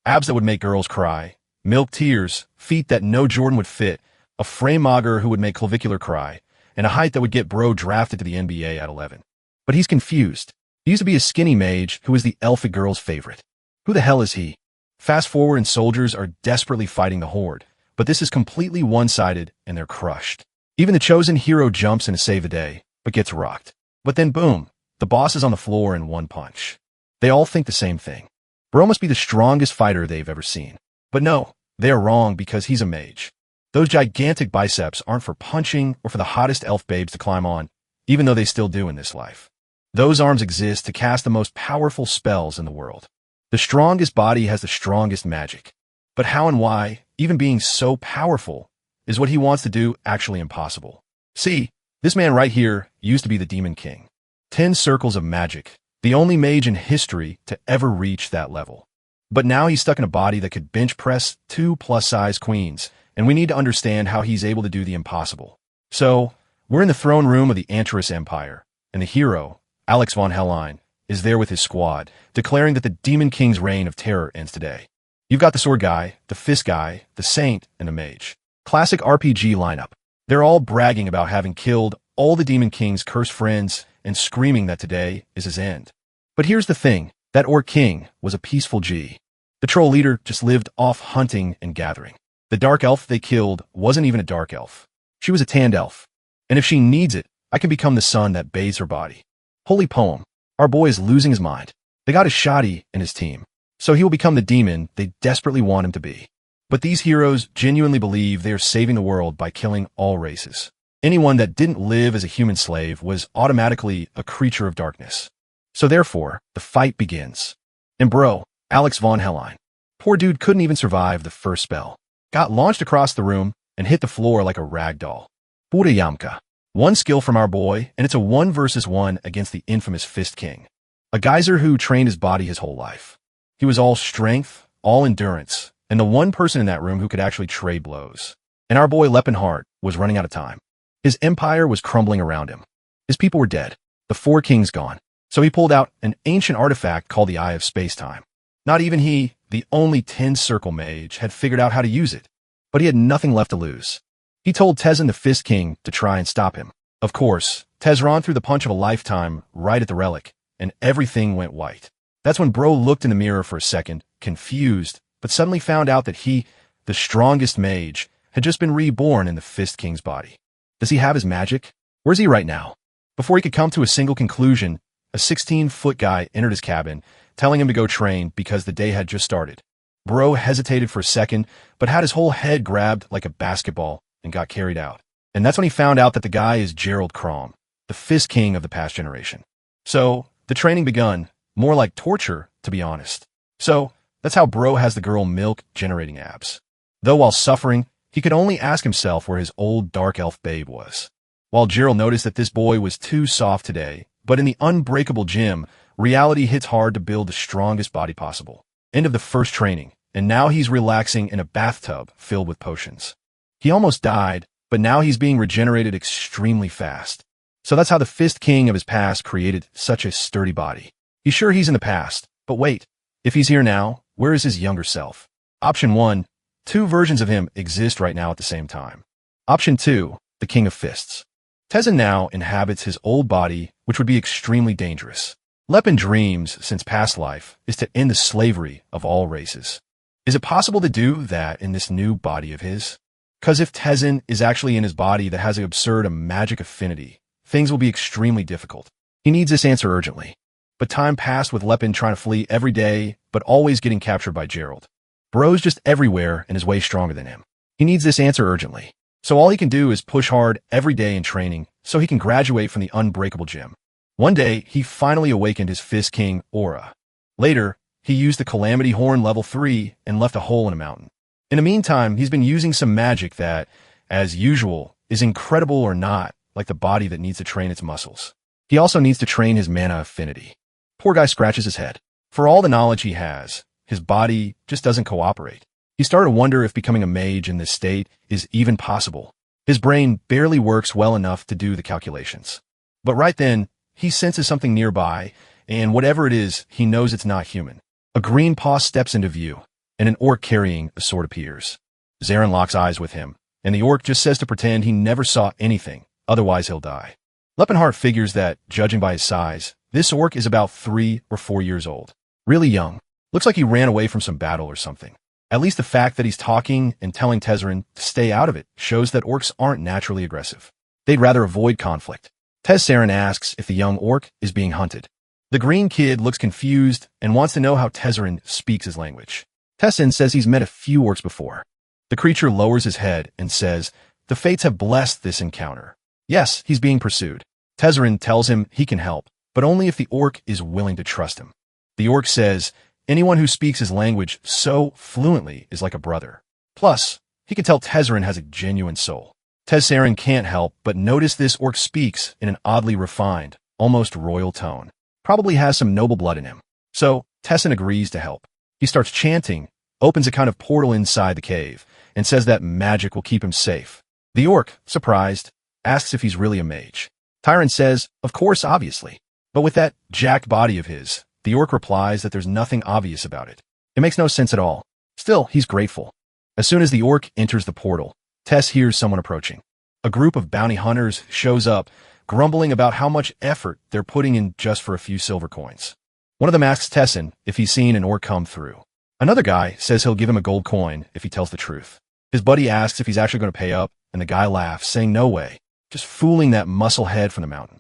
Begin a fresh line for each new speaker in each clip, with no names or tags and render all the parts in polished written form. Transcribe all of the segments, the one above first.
Abs that would make girls cry, milk tears, feet that no Jordan would fit, a frame auger who would make clavicular cry, and a height that would get bro drafted to the NBA at 11. But he's confused. He used to be a skinny mage who was the elfic girl's favorite. Who the hell is he? Fast forward and soldiers are desperately fighting the horde, but this is completely one-sided and they're crushed. Even the chosen hero jumps in to save the day, but gets rocked. But then boom, the boss is on the floor in one punch. They all think the same thing. Bro must be the strongest fighter they've ever seen. But no, they are wrong because he's a mage. Those gigantic biceps aren't for punching or for the hottest elf babes to climb on, even though they still do in this life. Those arms exist to cast the most powerful spells in the world. The strongest body has the strongest magic. But how and why, even being so powerful, is what he wants to do actually impossible. See, this man right here used to be the Demon King. 10 circles of magic, the only mage in history to ever reach that level. But now he's stuck in a body that could bench press 2 plus-size queens, and we need to understand how he's able to do the impossible. So, we're in the throne room of the Antares Empire, and the hero, Alex von Hellein, is there with his squad, declaring that the Demon King's reign of terror ends today. You've got the sword guy, the fist guy, the saint, and the mage. Classic RPG lineup. They're all bragging about having killed all the Demon King's cursed friends and screaming that today is his end. But here's the thing, that Orc King was a peaceful G. The troll leader just lived off hunting and gathering. The dark elf they killed wasn't even a dark elf. She was a tanned elf. And if she needs it, I can become the sun that bathes her body. Holy poem. Our boy is losing his mind. They got a shoddy in his team, so he will become the demon they desperately want him to be. But these heroes genuinely believe they are saving the world by killing all races. Anyone that didn't live as a human slave was automatically a creature of darkness. So therefore, the fight begins. And bro, Alex von Hellein. Poor dude couldn't even survive the first spell. Got launched across the room and hit the floor like a rag doll. Pura Yamka. One skill from our boy, and it's a 1 versus 1 against the infamous Fist King. A geyser who trained his body his whole life. He was all strength, all endurance, and the one person in that room who could actually trade blows. And our boy Lepenhart was running out of time. His empire was crumbling around him. His people were dead. The 4 kings gone. So he pulled out an ancient artifact called the Eye of Space-Time. Not even he, the only 10-circle mage, had figured out how to use it. But he had nothing left to lose. He told Tezin the Fist King to try and stop him. Of course, Tezron threw the punch of a lifetime right at the relic, and everything went white. That's when bro looked in the mirror for a second, confused, but suddenly found out that he, the strongest mage, had just been reborn in the Fist King's body. Does he have his magic? Where's he right now? Before he could come to a single conclusion, a 16-foot guy entered his cabin, telling him to go train because the day had just started. Bro hesitated for a second, but had his whole head grabbed like a basketball and got carried out. And that's when he found out that the guy is Gerald Crom, the Fist King of the past generation. So, the training begun, more like torture, to be honest. So, that's how bro has the girl milk generating abs. Though while suffering, he could only ask himself where his old dark elf babe was. While Gerald noticed that this boy was too soft today, but in the unbreakable gym, reality hits hard to build the strongest body possible. End of the first training, and now he's relaxing in a bathtub filled with potions. He almost died, but now he's being regenerated extremely fast. So that's how the Fist King of his past created such a sturdy body. He's sure he's in the past, but wait, if he's here now, where is his younger self? Option 1, 2 versions of him exist right now at the same time. Option 2, the King of Fists. Tezin now inhabits his old body, which would be extremely dangerous. Lepin dreams, since past life, is to end the slavery of all races. Is it possible to do that in this new body of his? Because if Tezin is actually in his body that has an absurd magic affinity, things will be extremely difficult. He needs this answer urgently. But time passed with Lepin trying to flee every day, but always getting captured by Gerald. Bro's just everywhere and is way stronger than him. He needs this answer urgently. So all he can do is push hard every day in training so he can graduate from the unbreakable gym. One day, he finally awakened his Fist King aura. Later, he used the Calamity Horn level 3 and left a hole in a mountain. In the meantime, he's been using some magic that, as usual, is incredible or not, like the body that needs to train its muscles. He also needs to train his mana affinity. Poor guy scratches his head. For all the knowledge he has, his body just doesn't cooperate. He started to wonder if becoming a mage in this state is even possible. His brain barely works well enough to do the calculations. But right then, he senses something nearby, and whatever it is, he knows it's not human. A green paw steps into view, and an orc carrying a sword appears. Zarin locks eyes with him, and the orc just says to pretend he never saw anything, otherwise he'll die. Leppenhart figures that, judging by his size, this orc is about 3 or 4 years old. Really young. Looks like he ran away from some battle or something. At least the fact that he's talking and telling Tezzeret to stay out of it shows that orcs aren't naturally aggressive. They'd rather avoid conflict. Tezzeret asks if the young orc is being hunted. The green kid looks confused and wants to know how Tezzeret speaks his language. Tezzeret says he's met a few orcs before. The creature lowers his head and says, the fates have blessed this encounter. Yes, he's being pursued. Tezzeret tells him he can help, but only if the orc is willing to trust him. The orc says, anyone who speaks his language so fluently is like a brother. Plus, he can tell Tezzeret has a genuine soul. Tezzeret can't help but notice this orc speaks in an oddly refined, almost royal tone. Probably has some noble blood in him. So, Tezzeret agrees to help. He starts chanting, opens a kind of portal inside the cave, and says that magic will keep him safe. The orc, surprised, asks if he's really a mage. Tyrant says, of course, obviously. But with that jacked body of his, the orc replies that there's nothing obvious about it. It makes no sense at all. Still, he's grateful. As soon as the orc enters the portal, Tess hears someone approaching. A group of bounty hunters shows up, grumbling about how much effort they're putting in just for a few silver coins. One of them asks Tessin if he's seen an orc come through. Another guy says he'll give him a gold coin if he tells the truth. His buddy asks if he's actually going to pay up, and the guy laughs, saying no way, just fooling that muscle head from the mountain.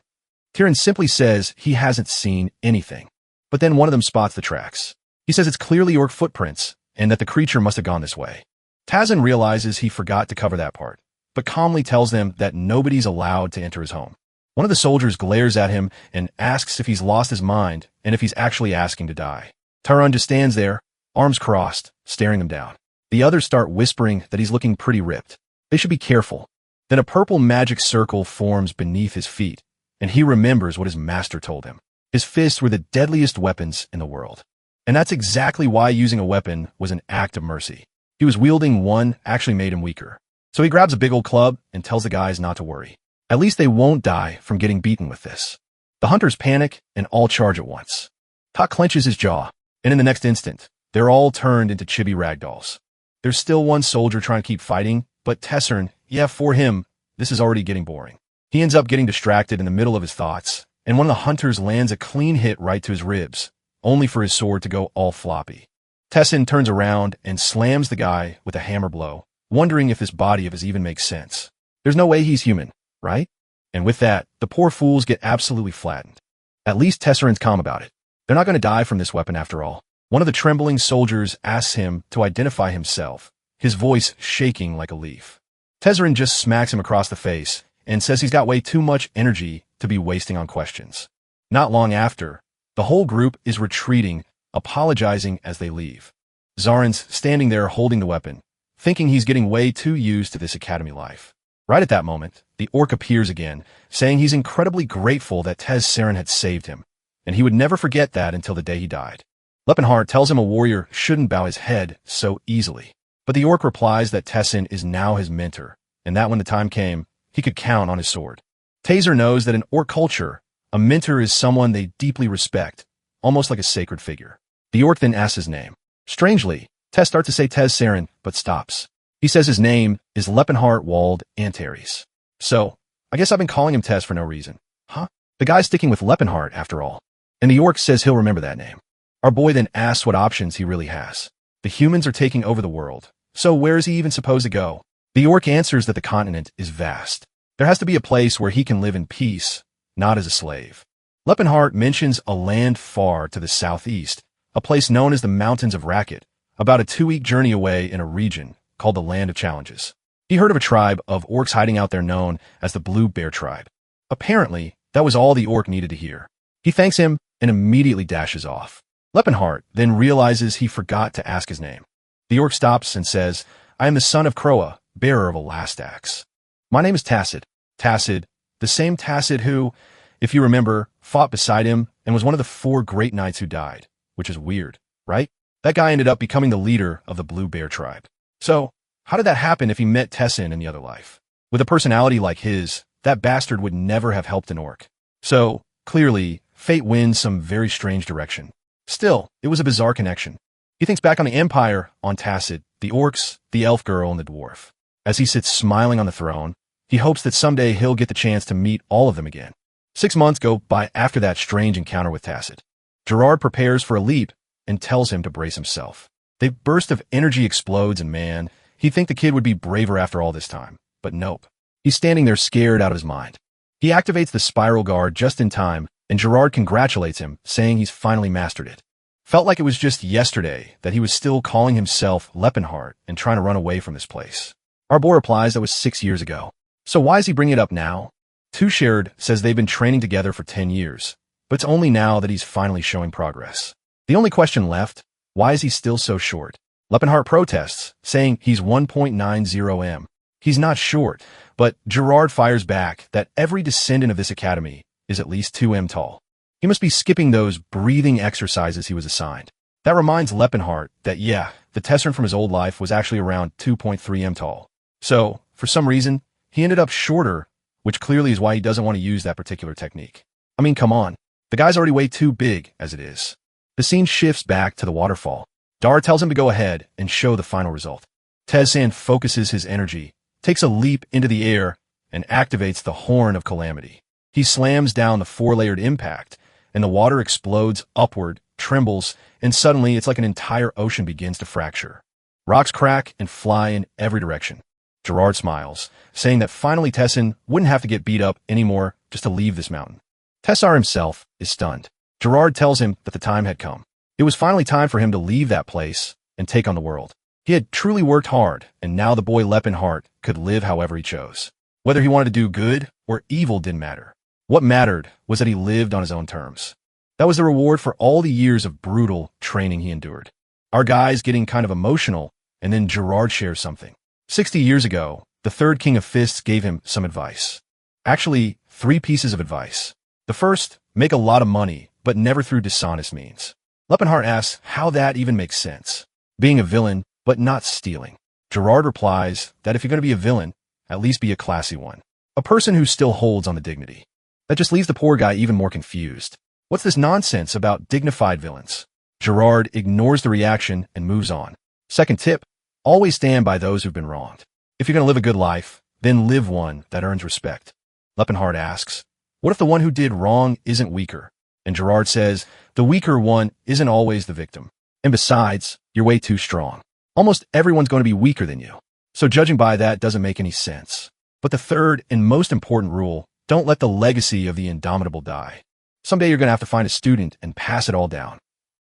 Tyrion simply says he hasn't seen anything. But then one of them spots the tracks. He says it's clearly orc footprints, and that the creature must have gone this way. Tazin realizes he forgot to cover that part, but calmly tells them that nobody's allowed to enter his home. One of the soldiers glares at him and asks if he's lost his mind and if he's actually asking to die. Tarun just stands there, arms crossed, staring them down. The others start whispering that he's looking pretty ripped. They should be careful. Then a purple magic circle forms beneath his feet, and he remembers what his master told him. His fists were the deadliest weapons in the world. And that's exactly why using a weapon was an act of mercy. He was wielding one actually made him weaker. So he grabs a big old club and tells the guys not to worry. At least they won't die from getting beaten with this. The hunters panic and all charge at once. Tak clenches his jaw, and in the next instant, they're all turned into chibi ragdolls. There's still one soldier trying to keep fighting, but Tessern, yeah, for him, this is already getting boring. He ends up getting distracted in the middle of his thoughts, and one of the hunters lands a clean hit right to his ribs, only for his sword to go all floppy. Tessin turns around and slams the guy with a hammer blow, wondering if this body of his even makes sense. There's no way he's human, right? And with that, the poor fools get absolutely flattened. At least Tesseren's calm about it. They're not going to die from this weapon after all. One of the trembling soldiers asks him to identify himself, his voice shaking like a leaf. Tesseren just smacks him across the face and says he's got way too much energy to be wasting on questions. Not long after, the whole group is retreating, apologizing as they leave. Zarin's standing there holding the weapon, thinking he's getting way too used to this academy life. Right at that moment, the orc appears again, saying he's incredibly grateful that Tezzeren had saved him, and he would never forget that until the day he died. Leppenhart tells him a warrior shouldn't bow his head so easily, but the orc replies that Tessin is now his mentor, and that when the time came, he could count on his sword. Taser knows that in orc culture, a mentor is someone they deeply respect, almost like a sacred figure. The orc then asks his name. Strangely, Tess starts to say Tezzeren, but stops. He says his name is Leppenhart Wald Antares. So, I guess I've been calling him Tess for no reason. Huh? The guy's sticking with Leppenhart, after all. And the orc says he'll remember that name. Our boy then asks what options he really has. The humans are taking over the world, so where is he even supposed to go? The orc answers that the continent is vast. There has to be a place where he can live in peace, not as a slave. Leppenhart mentions a land far to the southeast, a place known as the Mountains of Racket, about a 2-week journey away in a region called the Land of Challenges. He heard of a tribe of orcs hiding out there known as the Blue Bear Tribe. Apparently, that was all the orc needed to hear. He thanks him and immediately dashes off. Leppenhart then realizes he forgot to ask his name. The orc stops and says, I am the son of Croa, bearer of a last axe. My name is Tacid. Tacid, the same Tacid who, if you remember, fought beside him and was one of the 4 great knights who died, which is weird, right? That guy ended up becoming the leader of the Blue Bear Tribe. So, how did that happen if he met Tessin in the other life? With a personality like his, that bastard would never have helped an orc. So, clearly, fate wins some very strange direction. Still, it was a bizarre connection. He thinks back on the Empire, on Tacit, the orcs, the elf girl, and the dwarf. As he sits smiling on the throne, he hopes that someday he'll get the chance to meet all of them again. 6 months go by after that strange encounter with Tacit. Gerard prepares for a leap and tells him to brace himself. The burst of energy explodes, and man, he'd think the kid would be braver after all this time. But nope. He's standing there scared out of his mind. He activates the spiral guard just in time, and Gerard congratulates him, saying he's finally mastered it. Felt like it was just yesterday that he was still calling himself Leppenhart and trying to run away from this place. Our boy replies that was 6 years ago. So why is he bringing it up now? Shared says they've been training together for 10 years, but it's only now that he's finally showing progress. The only question left, why is he still so short? Leppenhart protests, saying he's 1.90 m. He's not short, but Gerard fires back that every descendant of this academy is at least 2 m tall. He must be skipping those breathing exercises he was assigned. That reminds Leppenhart that, yeah, the Tesseract from his old life was actually around 2.3 m tall. So, for some reason, he ended up shorter, which clearly is why he doesn't want to use that particular technique. I mean, come on. The guy's already way too big as it is. The scene shifts back to the waterfall. Dar tells him to go ahead and show the final result. Tezsan focuses his energy, takes a leap into the air, and activates the Horn of Calamity. He slams down the 4-layered impact, and the water explodes upward, trembles, and suddenly it's like an entire ocean begins to fracture. Rocks crack and fly in every direction. Gerard smiles, saying that finally Tessin wouldn't have to get beat up anymore just to leave this mountain. Tessar himself is stunned. Gerard tells him that the time had come. It was finally time for him to leave that place and take on the world. He had truly worked hard, and now the boy Leppenhart could live however he chose. Whether he wanted to do good or evil didn't matter. What mattered was that he lived on his own terms. That was the reward for all the years of brutal training he endured. Our guy's getting kind of emotional, and then Gerard shares something. 60 years ago, the third king of fists gave him some advice. Actually, 3 pieces of advice. The first, make a lot of money, but never through dishonest means. Leppenhart asks how that even makes sense. Being a villain, but not stealing. Gerard replies that if you're going to be a villain, at least be a classy one. A person who still holds on the dignity. That just leaves the poor guy even more confused. What's this nonsense about dignified villains? Gerard ignores the reaction and moves on. Second tip, always stand by those who've been wronged. If you're going to live a good life, then live one that earns respect. Leppenhart asks, what if the one who did wrong isn't weaker? And Gerard says, the weaker one isn't always the victim. And besides, you're way too strong. Almost everyone's going to be weaker than you. So judging by that doesn't make any sense. But the third and most important rule, don't let the legacy of the indomitable die. Someday you're going to have to find a student and pass it all down.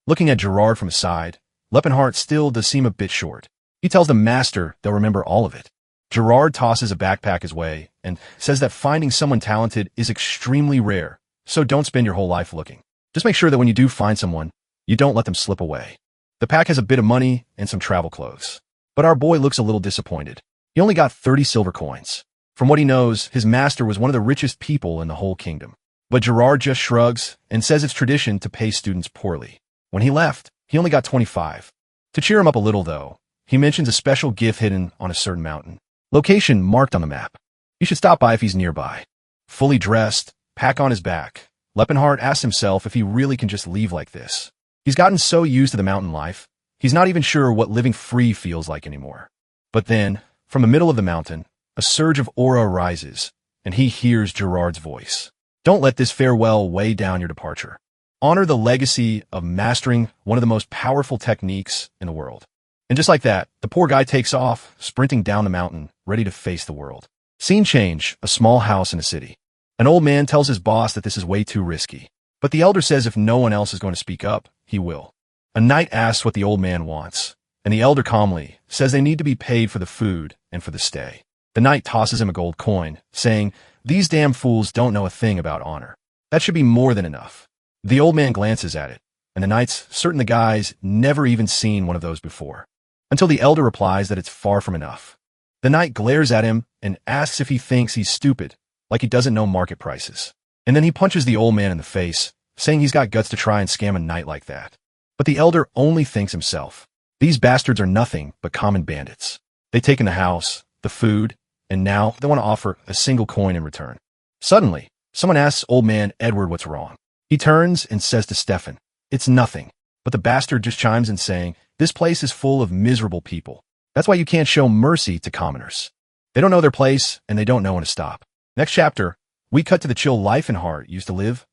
Looking at Gerard from his side, Leppenhart still does seem a bit short. He tells the master they'll remember all of it. Gerard tosses a backpack his way and says that finding someone talented is extremely rare, so don't spend your whole life looking. Just make sure that when you do find someone, you don't let them slip away. The pack has a bit of money and some travel clothes. But our boy looks a little disappointed. He only got 30 silver coins. From what he knows, his master was one of the richest people in the whole kingdom. But Gerard just shrugs and says it's tradition to pay students poorly. When he left, he only got 25. To cheer him up a little, though, he mentions a special gift hidden on a certain mountain. Location marked on the map. You should stop by if he's nearby. Fully dressed, pack on his back, Leppenhart asks himself if he really can just leave like this. He's gotten so used to the mountain life, he's not even sure what living free feels like anymore. But then, from the middle of the mountain, a surge of aura rises, and he hears Gerard's voice. Don't let this farewell weigh down your departure. Honor the legacy of mastering one of the most powerful techniques in the world. And just like that, the poor guy takes off, sprinting down the mountain, ready to face the world. Scene change, a small house in a city. An old man tells his boss that this is way too risky. But the elder says if no one else is going to speak up, he will. A knight asks what the old man wants, and the elder calmly says they need to be paid for the food and for the stay. The knight tosses him a gold coin, saying, these damn fools don't know a thing about honor. That should be more than enough. The old man glances at it, and the knight's certain the guy's never even seen one of those before. Until the elder replies that it's far from enough. The knight glares at him and asks if he thinks he's stupid, like he doesn't know market prices. And then he punches the old man in the face, saying he's got guts to try and scam a knight like that. But the elder only thinks himself. These bastards are nothing but common bandits. They've taken the house, the food, and now they want to offer a single coin in return. Suddenly, someone asks old man Edward what's wrong. He turns and says to Stefan, it's nothing. But the bastard just chimes in saying, This place is full of miserable people. That's why you can't show mercy to commoners. They don't know their place, and they don't know when to stop. Next chapter, we cut to the chill life and heart used to live,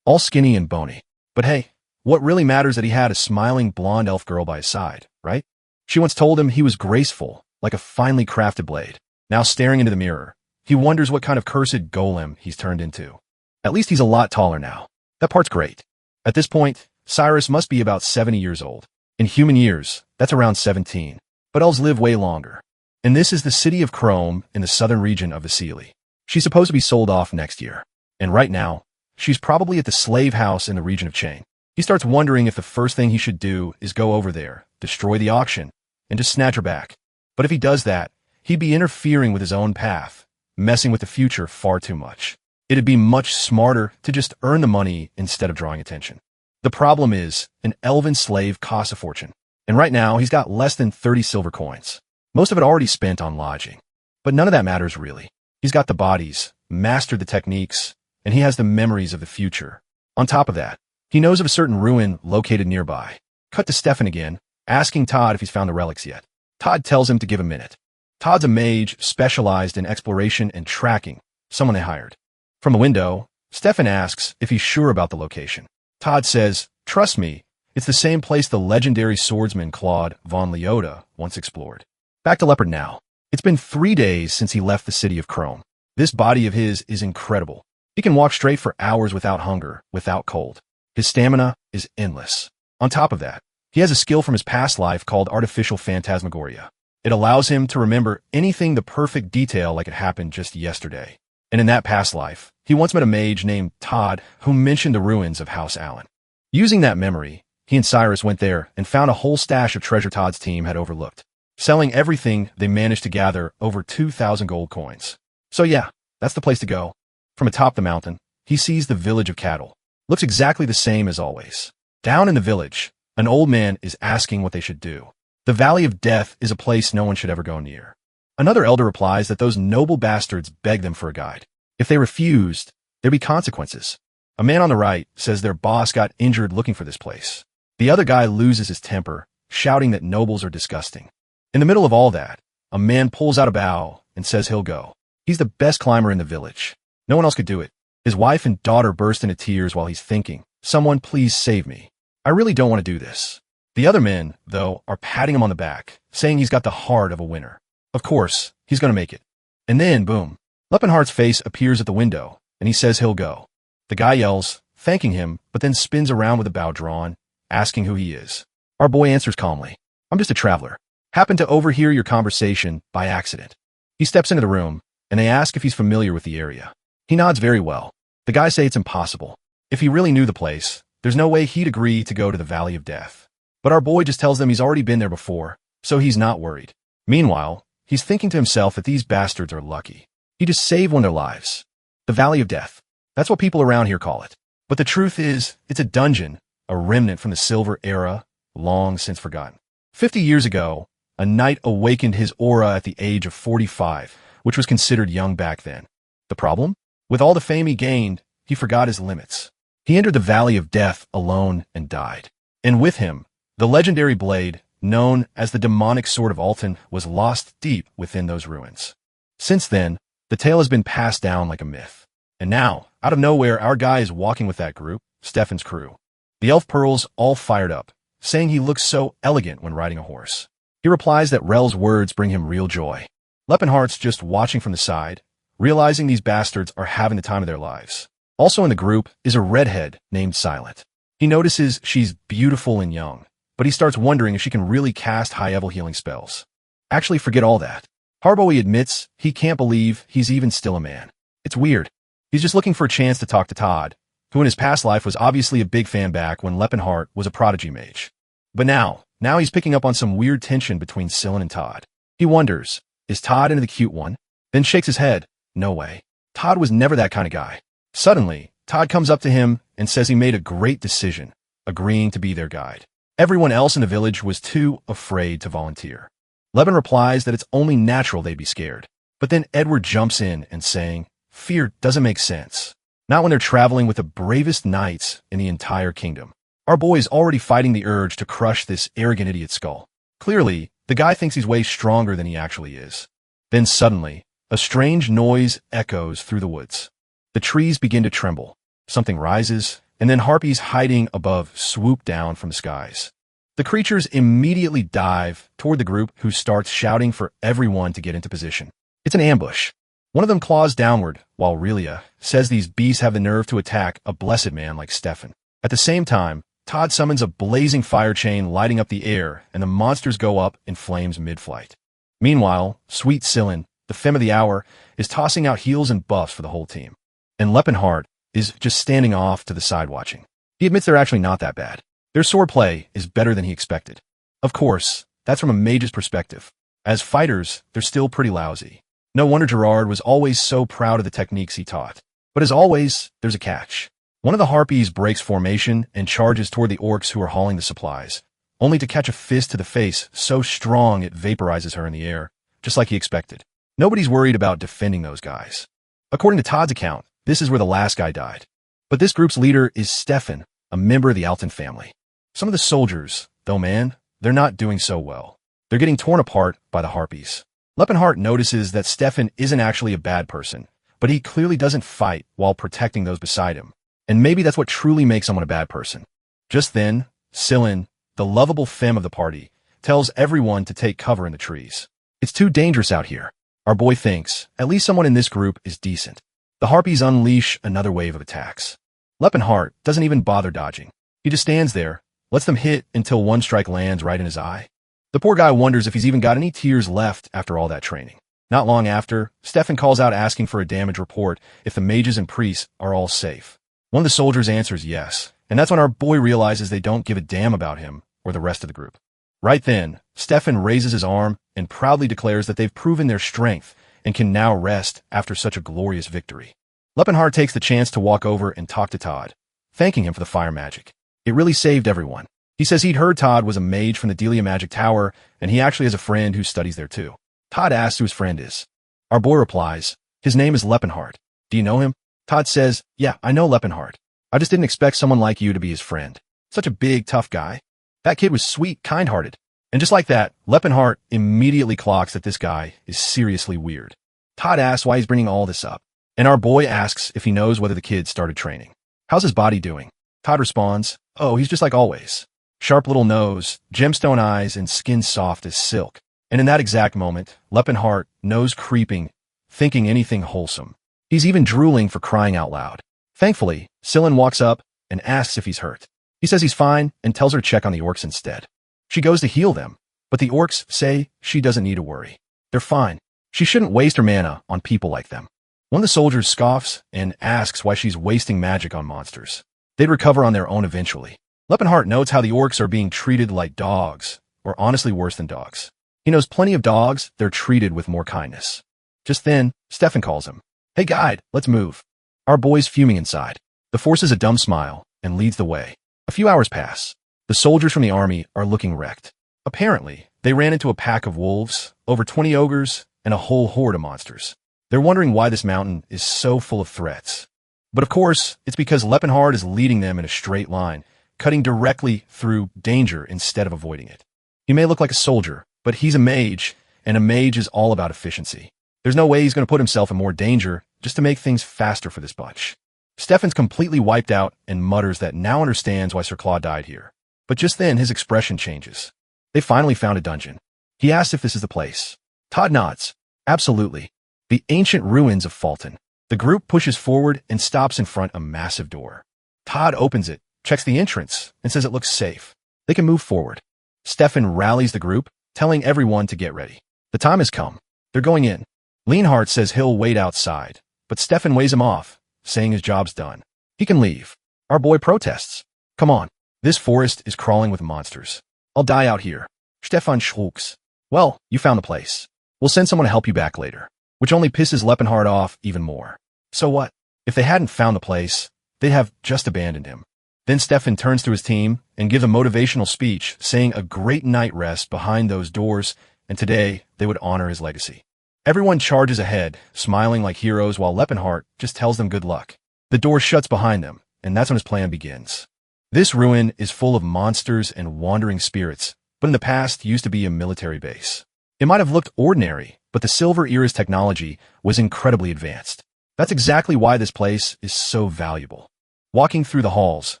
all skinny and bony. But hey, what really matters is that he had a smiling blonde elf girl by his side, right? She once told him he was graceful, like a finely crafted blade. Now staring into the mirror, he wonders what kind of cursed golem he's turned into. At least he's a lot taller now. That part's great. At this point, Cyrus must be about 70 years old. In human years, that's around 17. But elves live way longer. And this is the city of Chrome in the southern region of Vasili. She's supposed to be sold off next year. And right now, she's probably at the slave house in the region of Chain. He starts wondering if the first thing he should do is go over there, destroy the auction, and just snatch her back. But if he does that, he'd be interfering with his own path, messing with the future far too much. It'd be much smarter to just earn the money instead of drawing attention. The problem is, an elven slave costs a fortune. And right now, he's got less than 30 silver coins. Most of it already spent on lodging. But none of that matters really. He's got the bodies, mastered the techniques, and he has the memories of the future. On top of that, he knows of a certain ruin located nearby. Cut to Stefan again, asking Todd if he's found the relics yet. Todd tells him to give a minute. Todd's a mage specialized in exploration and tracking, someone they hired. From the window, Stefan asks if he's sure about the location. Todd says, "Trust me, it's the same place the legendary swordsman Claude von Leota once explored." Back to Leopard now. It's been 3 days since he left the city of Chrome. This body of his is incredible. He can walk straight for hours without hunger, without cold. His stamina is endless. On top of that, he has a skill from his past life called artificial phantasmagoria. It allows him to remember anything to perfect detail like it happened just yesterday. And in that past life, he once met a mage named Todd who mentioned the ruins of House Allen. Using that memory, he and Cyrus went there and found a whole stash of treasure Todd's team had overlooked. Selling everything, they managed to gather over 2,000 gold coins. So yeah, that's the place to go. From atop the mountain, he sees the village of cattle. Looks exactly the same as always. Down in the village, an old man is asking what they should do. The Valley of Death is a place no one should ever go near. Another elder replies that those noble bastards beg them for a guide. If they refused, there'd be consequences. A man on the right says their boss got injured looking for this place. The other guy loses his temper, shouting that nobles are disgusting. In the middle of all that, a man pulls out a bow and says he'll go. He's the best climber in the village. No one else could do it. His wife and daughter burst into tears while he's thinking, "Someone please save me. I really don't want to do this." The other men, though, are patting him on the back, saying he's got the heart of a winner. Of course, he's going to make it. And then, boom, Leppenhart's face appears at the window, and he says he'll go. The guy yells, thanking him, but then spins around with a bow drawn, asking who he is. Our boy answers calmly, "I'm just a traveler. Happened to overhear your conversation by accident." He steps into the room, and they ask if he's familiar with the area. He nods very well. The guys say it's impossible. If he really knew the place, there's no way he'd agree to go to the Valley of Death. But our boy just tells them he's already been there before, so he's not worried. Meanwhile, he's thinking to himself that these bastards are lucky. He just saved one of their lives. The Valley of Death. That's what people around here call it. But the truth is, it's a dungeon, a remnant from the Silver Era, long since forgotten. 50 years ago, a knight awakened his aura at the age of 45, which was considered young back then. The problem? With all the fame he gained, he forgot his limits. He entered the Valley of Death alone and died. And with him, the legendary blade, known as the demonic sword of Alton, was lost deep within those ruins. Since then, the tale has been passed down like a myth. And now, out of nowhere, our guy is walking with that group, Stefan's crew. The elf pearls all fired up, saying he looks so elegant when riding a horse. He replies that Rel's words bring him real joy. Leppenhart's just watching from the side, realizing these bastards are having the time of their lives. Also in the group is a redhead named Silent. He notices she's beautiful and young, but he starts wondering if she can really cast high-level healing spells. Actually, forget all that. Harboe admits he can't believe he's even still a man. It's weird. He's just looking for a chance to talk to Todd, who in his past life was obviously a big fan back when Leppenhart was a prodigy mage. But now he's picking up on some weird tension between Sylvan and Todd. He wonders, is Todd into the cute one? Then shakes his head. No way. Todd was never that kind of guy. Suddenly, Todd comes up to him and says he made a great decision, agreeing to be their guide. Everyone else in the village was too afraid to volunteer. Levin replies that it's only natural they'd be scared. But then Edward jumps in and saying, fear doesn't make sense. Not when they're traveling with the bravest knights in the entire kingdom. Our boy is already fighting the urge to crush this arrogant idiot's skull. Clearly, the guy thinks he's way stronger than he actually is. Then suddenly, a strange noise echoes through the woods. The trees begin to tremble. Something rises, and then harpies hiding above swoop down from the skies. The creatures immediately dive toward the group, who starts shouting for everyone to get into position. It's an ambush. One of them claws downward, while Relia says these beasts have the nerve to attack a blessed man like Stefan. At the same time, Todd summons a blazing fire chain lighting up the air, and the monsters go up in flames mid-flight. Meanwhile, sweet Sillin, the femme of the hour, is tossing out heals and buffs for the whole team. And Leppenhart is just standing off to the side watching. He admits they're actually not that bad. Their swordplay is better than he expected. Of course, that's from a mage's perspective. As fighters, they're still pretty lousy. No wonder Gerard was always so proud of the techniques he taught. But as always, there's a catch. One of the harpies breaks formation and charges toward the orcs who are hauling the supplies, only to catch a fist to the face so strong it vaporizes her in the air, just like he expected. Nobody's worried about defending those guys. According to Todd's account, this is where the last guy died. But this group's leader is Stefan, a member of the Alton family. Some of the soldiers, though man, they're not doing so well. They're getting torn apart by the harpies. Leppenhart notices that Stefan isn't actually a bad person, but he clearly doesn't fight while protecting those beside him. And maybe that's what truly makes someone a bad person. Just then, Sillin, the lovable femme of the party, tells everyone to take cover in the trees. It's too dangerous out here. Our boy thinks, at least someone in this group is decent. The harpies unleash another wave of attacks. Leppenhart doesn't even bother dodging. He just stands there, lets them hit until one strike lands right in his eye. The poor guy wonders if he's even got any tears left after all that training. Not long after, Stefan calls out asking for a damage report if the mages and priests are all safe. One of the soldiers answers yes, and that's when our boy realizes they don't give a damn about him or the rest of the group. Right then, Stefan raises his arm and proudly declares that they've proven their strength and can now rest after such a glorious victory. Leppenhart takes the chance to walk over and talk to Todd, thanking him for the fire magic. It really saved everyone. He says he'd heard Todd was a mage from the Delia Magic Tower, and he actually has a friend who studies there too. Todd asks who his friend is. Our boy replies, his name is Leppenhart. Do you know him? Todd says, yeah, I know Leppenhart. I just didn't expect someone like you to be his friend. Such a big, tough guy. That kid was sweet, kind-hearted. And just like that, Leppenhart immediately clocks that this guy is seriously weird. Todd asks why he's bringing all this up, and our boy asks if he knows whether the kid started training. How's his body doing? Todd responds, oh, he's just like always. Sharp little nose, gemstone eyes, and skin soft as silk. And in that exact moment, Leppenhart, nose creeping, thinking anything wholesome. He's even drooling for crying out loud. Thankfully, Sillin walks up and asks if he's hurt. He says he's fine and tells her to check on the orcs instead. She goes to heal them, but the orcs say she doesn't need to worry. They're fine. She shouldn't waste her mana on people like them. One of the soldiers scoffs and asks why she's wasting magic on monsters. They'd recover on their own eventually. Leppenhart notes how the orcs are being treated like dogs, or honestly worse than dogs. He knows plenty of dogs they're treated with more kindness. Just then, Stefan calls him. Hey guide, let's move. Our boy's fuming inside. The forces a dumb smile and leads the way. A few hours pass. The soldiers from the army are looking wrecked. Apparently, they ran into a pack of wolves, over 20 ogres, and a whole horde of monsters. They're wondering why this mountain is so full of threats. But of course, it's because Leppenhart is leading them in a straight line, cutting directly through danger instead of avoiding it. He may look like a soldier, but he's a mage, and a mage is all about efficiency. There's no way he's going to put himself in more danger just to make things faster for this bunch. Stefan's completely wiped out and mutters that now understands why Sir Claude died here. But just then, his expression changes. They finally found a dungeon. He asks if this is the place. Todd nods. Absolutely. The ancient ruins of Fulton. The group pushes forward and stops in front of a massive door. Todd opens it, checks the entrance, and says it looks safe. They can move forward. Stefan rallies the group, telling everyone to get ready. The time has come. They're going in. Leonhardt says he'll wait outside, but Stefan waves him off, saying his job's done. He can leave. Our boy protests. Come on. This forest is crawling with monsters. I'll die out here. Stefan schlucks. Well, you found the place. We'll send someone to help you back later. Which only pisses Leppenhart off even more. So what? If they hadn't found the place, they'd have just abandoned him. Then Stefan turns to his team and gives a motivational speech saying a great night rest behind those doors, and today they would honor his legacy. Everyone charges ahead, smiling like heroes, while Leppenhart just tells them good luck. The door shuts behind them, and that's when his plan begins. This ruin is full of monsters and wandering spirits, but in the past used to be a military base. It might have looked ordinary, but the Silver Era's technology was incredibly advanced. That's exactly why this place is so valuable. Walking through the halls,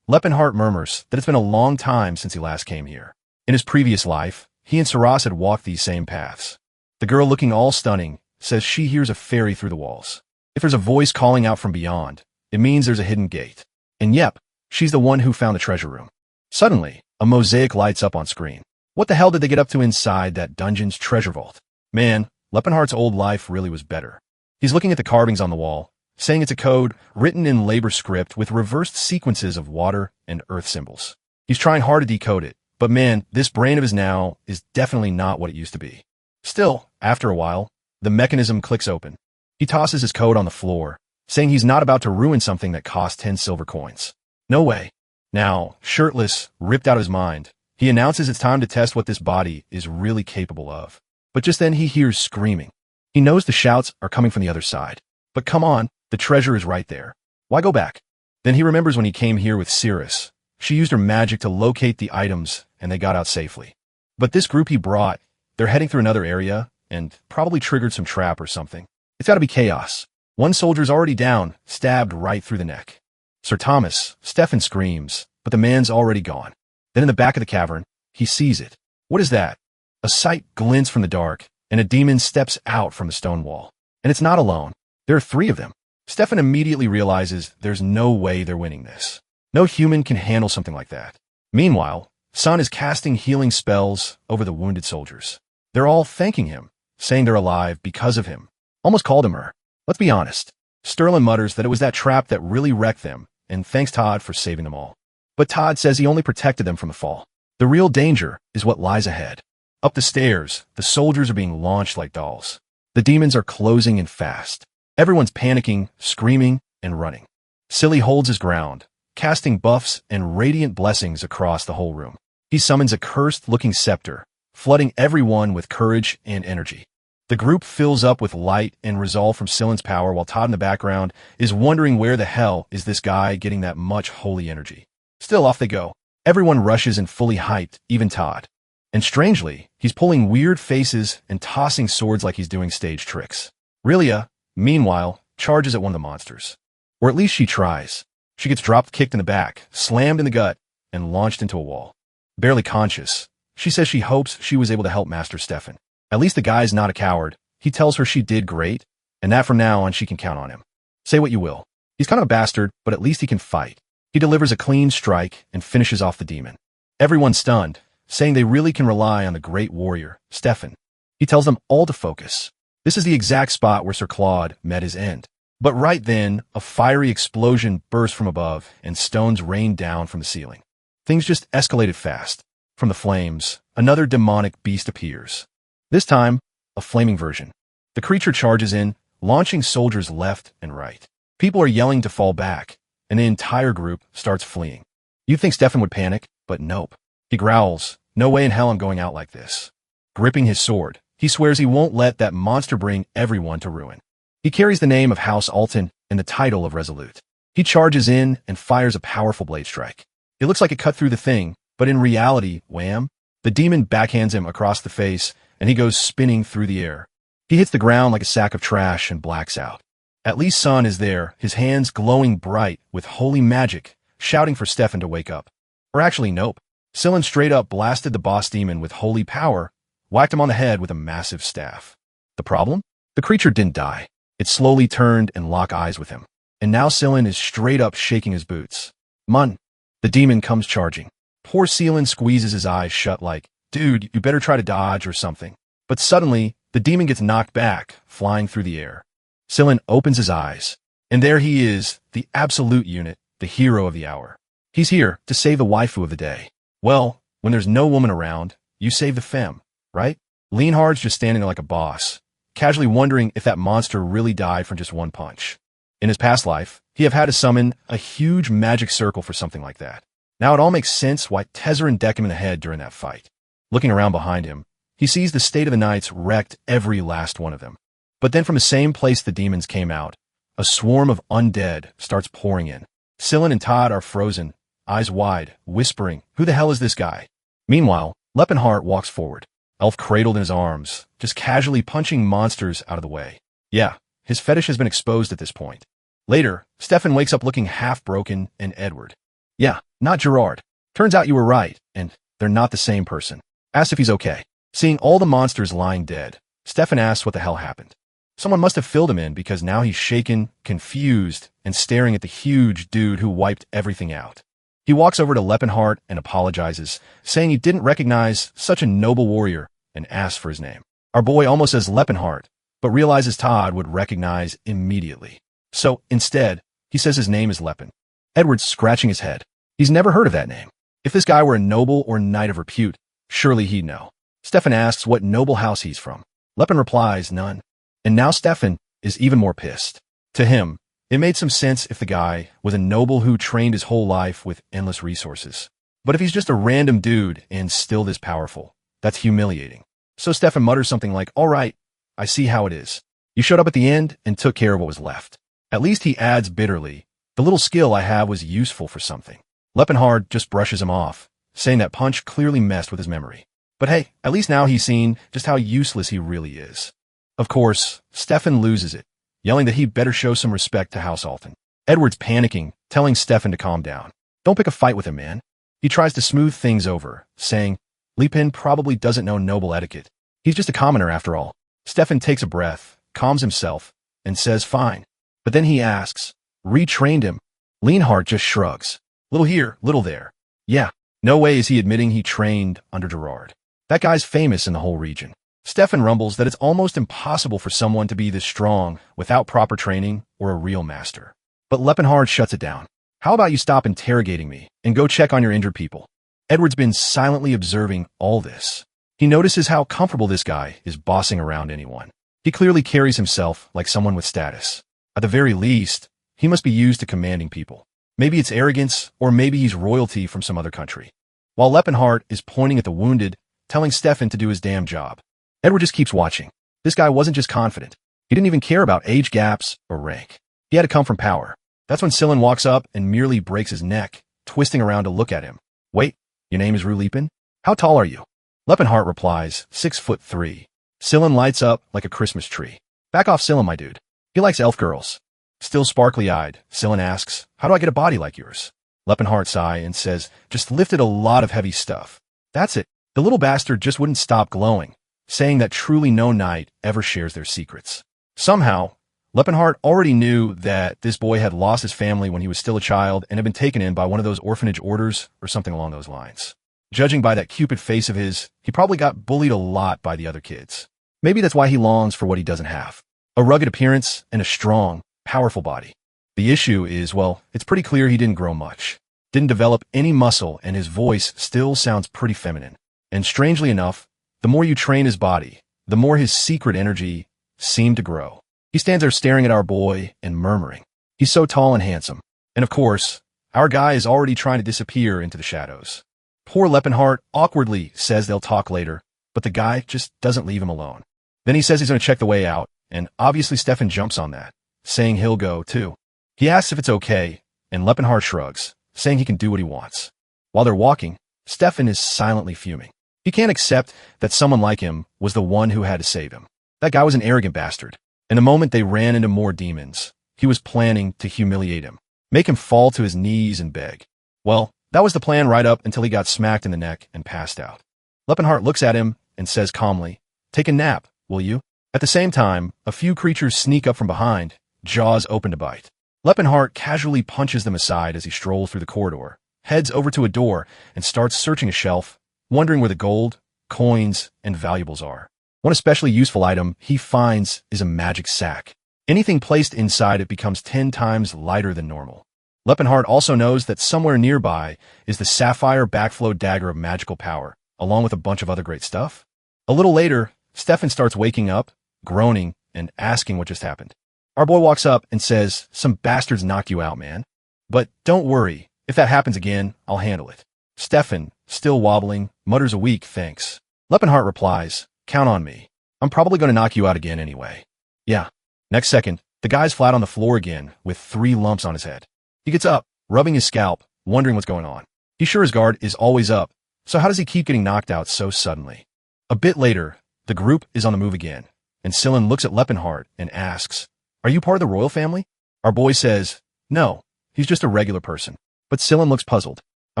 Leppenhart murmurs that it's been a long time since he last came here. In his previous life, he and Saras had walked these same paths. The girl, looking all stunning, says she hears a fairy through the walls. If there's a voice calling out from beyond, it means there's a hidden gate. And yep, she's the one who found the treasure room. Suddenly, a mosaic lights up on screen. What the hell did they get up to inside that dungeon's treasure vault? Man, Leppenhart's old life really was better. He's looking at the carvings on the wall, saying it's a code written in labor script with reversed sequences of water and earth symbols. He's trying hard to decode it, but man, this brain of his now is definitely not what it used to be. Still, after a while, the mechanism clicks open. He tosses his code on the floor, saying he's not about to ruin something that cost 10 silver coins. No way. Now, shirtless, ripped out of his mind, he announces it's time to test what this body is really capable of. But just then he hears screaming. He knows the shouts are coming from the other side. But come on, the treasure is right there. Why go back? Then he remembers when he came here with Cirrus. She used her magic to locate the items, and they got out safely. But this group he brought, they're heading through another area, and probably triggered some trap or something. It's gotta be chaos. One soldier's already down, stabbed right through the neck. Sir Thomas, Stefan screams, but the man's already gone. Then in the back of the cavern, he sees it. What is that? A sight glints from the dark, and a demon steps out from the stone wall. And it's not alone. There are 3 of them. Stefan immediately realizes there's no way they're winning this. No human can handle something like that. Meanwhile, Sun is casting healing spells over the wounded soldiers. They're all thanking him, saying they're alive because of him. Almost called him her. Let's be honest. Sterling mutters that it was that trap that really wrecked them, and thanks Todd for saving them all. But Todd says he only protected them from the fall. The real danger is what lies ahead. Up the stairs, the soldiers are being launched like dolls. The demons are closing in fast. Everyone's panicking, screaming, and running. Silly holds his ground, casting buffs and radiant blessings across the whole room. He summons a cursed-looking scepter, flooding everyone with courage and energy. The group fills up with light and resolve from Silen's power, while Todd in the background is wondering where the hell is this guy getting that much holy energy. Still, off they go. Everyone rushes and fully hyped, even Todd. And strangely, he's pulling weird faces and tossing swords like he's doing stage tricks. Relia, meanwhile, charges at one of the monsters. Or at least she tries. She gets drop-kicked in the back, slammed in the gut, and launched into a wall. Barely conscious, she says she hopes she was able to help Master Stefan. At least the guy's not a coward. He tells her she did great, and that from now on she can count on him. Say what you will. He's kind of a bastard, but at least he can fight. He delivers a clean strike and finishes off the demon. Everyone's stunned, saying they really can rely on the great warrior, Stefan. He tells them all to focus. This is the exact spot where Sir Claude met his end. But right then, a fiery explosion burst from above, and stones rained down from the ceiling. Things just escalated fast. From the flames, another demonic beast appears. This time, a flaming version. The creature charges in, launching soldiers left and right. People are yelling to fall back, and the entire group starts fleeing. You'd think Stefan would panic, but nope. He growls, "No way in hell I'm going out like this." Gripping his sword, he swears he won't let that monster bring everyone to ruin. He carries the name of House Alton and the title of Resolute. He charges in and fires a powerful blade strike. It looks like it cut through the thing, but in reality, wham! The demon backhands him across the face, and he goes spinning through the air. He hits the ground like a sack of trash and blacks out. At least Sun is there, his hands glowing bright with holy magic, shouting for Stefan to wake up. Or actually, nope. Silen straight up blasted the boss demon with holy power, whacked him on the head with a massive staff. The problem? The creature didn't die. It slowly turned and locked eyes with him. And now Silen is straight up shaking his boots. Mun. The demon comes charging. Poor Silen squeezes his eyes shut like, "Dude, you better try to dodge or something." But suddenly, the demon gets knocked back, flying through the air. Silen opens his eyes. And there he is, the absolute unit, the hero of the hour. He's here to save the waifu of the day. Well, when there's no woman around, you save the femme, right? Leonhard's just standing there like a boss, casually wondering if that monster really died from just one punch. In his past life, he have had to summon a huge magic circle for something like that. Now it all makes sense why Tezzeret decked him in the head during that fight. Looking around behind him, he sees the state of the knights wrecked every last one of them. But then from the same place the demons came out, a swarm of undead starts pouring in. Silen and Todd are frozen, eyes wide, whispering, "Who the hell is this guy?" Meanwhile, Leppenhart walks forward, elf cradled in his arms, just casually punching monsters out of the way. Yeah, his fetish has been exposed at this point. Later, Stefan wakes up looking half-broken and Edward. "Yeah, not Gerard. Turns out you were right, and they're not the same person." Asks if he's okay. Seeing all the monsters lying dead, Stefan asks what the hell happened. Someone must have filled him in because now he's shaken, confused, and staring at the huge dude who wiped everything out. He walks over to Leppenhart and apologizes, saying he didn't recognize such a noble warrior and asks for his name. Our boy almost says Leppenhart, but realizes Todd would recognize immediately. So, instead, he says his name is Leppen. Edward's scratching his head. He's never heard of that name. If this guy were a noble or knight of repute, surely he'd know. Stefan asks what noble house he's from. Leppen replies, none. And now Stefan is even more pissed. To him, it made some sense if the guy was a noble who trained his whole life with endless resources. But if he's just a random dude and still this powerful, that's humiliating. So Stefan mutters something like, "All right, I see how it is. You showed up at the end and took care of what was left." At least he adds bitterly, "The little skill I have was useful for something." Leppenhard just brushes him off, saying that punch clearly messed with his memory. But hey, at least now he's seen just how useless he really is. Of course, Stefan loses it, yelling that he better show some respect to House Alton. Edward's panicking, telling Stefan to calm down. Don't pick a fight with him, man. He tries to smooth things over, saying, Lipin probably doesn't know noble etiquette. He's just a commoner after all. Stefan takes a breath, calms himself, and says fine. But then he asks, retrained him? Leonhardt just shrugs. Little here, little there. Yeah, no way is he admitting he trained under Gerard. That guy's famous in the whole region. Stefan rumbles that it's almost impossible for someone to be this strong without proper training or a real master. But Leppenhard shuts it down. How about you stop interrogating me and go check on your injured people? Edward's been silently observing all this. He notices how comfortable this guy is bossing around anyone. He clearly carries himself like someone with status. At the very least, he must be used to commanding people. Maybe it's arrogance, or maybe he's royalty from some other country. While Leppenhart is pointing at the wounded, telling Stefan to do his damn job. Edward just keeps watching. This guy wasn't just confident. He didn't even care about age gaps or rank. He had to come from power. That's when Sillin walks up and merely breaks his neck, twisting around to look at him. Wait, your name is Rulipin? How tall are you? Leppenhart replies, 6'3". Sillin lights up like a Christmas tree. Back off Sillin, my dude. He likes elf girls. Still sparkly-eyed, Sillin asks, how do I get a body like yours? Leppenhart sighs and says, just lifted a lot of heavy stuff. That's it. The little bastard just wouldn't stop glowing, saying that truly no knight ever shares their secrets. Somehow, Leppenhart already knew that this boy had lost his family when he was still a child and had been taken in by one of those orphanage orders or something along those lines. Judging by that cupid face of his, he probably got bullied a lot by the other kids. Maybe that's why he longs for what he doesn't have. A rugged appearance and a strong, powerful body. The issue is, well, it's pretty clear he didn't grow much. Didn't develop any muscle and his voice still sounds pretty feminine. And strangely enough, the more you train his body, the more his secret energy seemed to grow. He stands there staring at our boy and murmuring. He's so tall and handsome. And of course, our guy is already trying to disappear into the shadows. Poor Leppenhart awkwardly says they'll talk later, but the guy just doesn't leave him alone. Then he says he's going to check the way out, and obviously Stefan jumps on that, saying he'll go too. He asks if it's okay, and Leppenhart shrugs, saying he can do what he wants. While they're walking, Stefan is silently fuming. He can't accept that someone like him was the one who had to save him. That guy was an arrogant bastard. And the moment they ran into more demons, he was planning to humiliate him, make him fall to his knees and beg. Well, that was the plan right up until he got smacked in the neck and passed out. Leppenhart looks at him and says calmly, take a nap, will you? At the same time, a few creatures sneak up from behind, jaws open to bite. Leppenhart casually punches them aside as he strolls through the corridor, heads over to a door, and starts searching a shelf, wondering where the gold, coins, and valuables are. One especially useful item he finds is a magic sack. Anything placed inside it becomes 10 times lighter than normal. Leppenhart also knows that somewhere nearby is the sapphire backflow dagger of magical power, along with a bunch of other great stuff. A little later, Stefan starts waking up, groaning, and asking what just happened. Our boy walks up and says, some bastards knocked you out, man. But don't worry, if that happens again, I'll handle it. Stefan, still wobbling, mutters a weak thanks. Leppenhart replies, count on me. I'm probably going to knock you out again anyway. Yeah. Next second, the guy's flat on the floor again with 3 lumps on his head. He gets up, rubbing his scalp, wondering what's going on. He's sure his guard is always up, so how does he keep getting knocked out so suddenly? A bit later, the group is on the move again, and Sillin looks at Leppenhart and asks, "Are you part of the royal family?" Our boy says, "No, he's just a regular person." But Sillin looks puzzled. I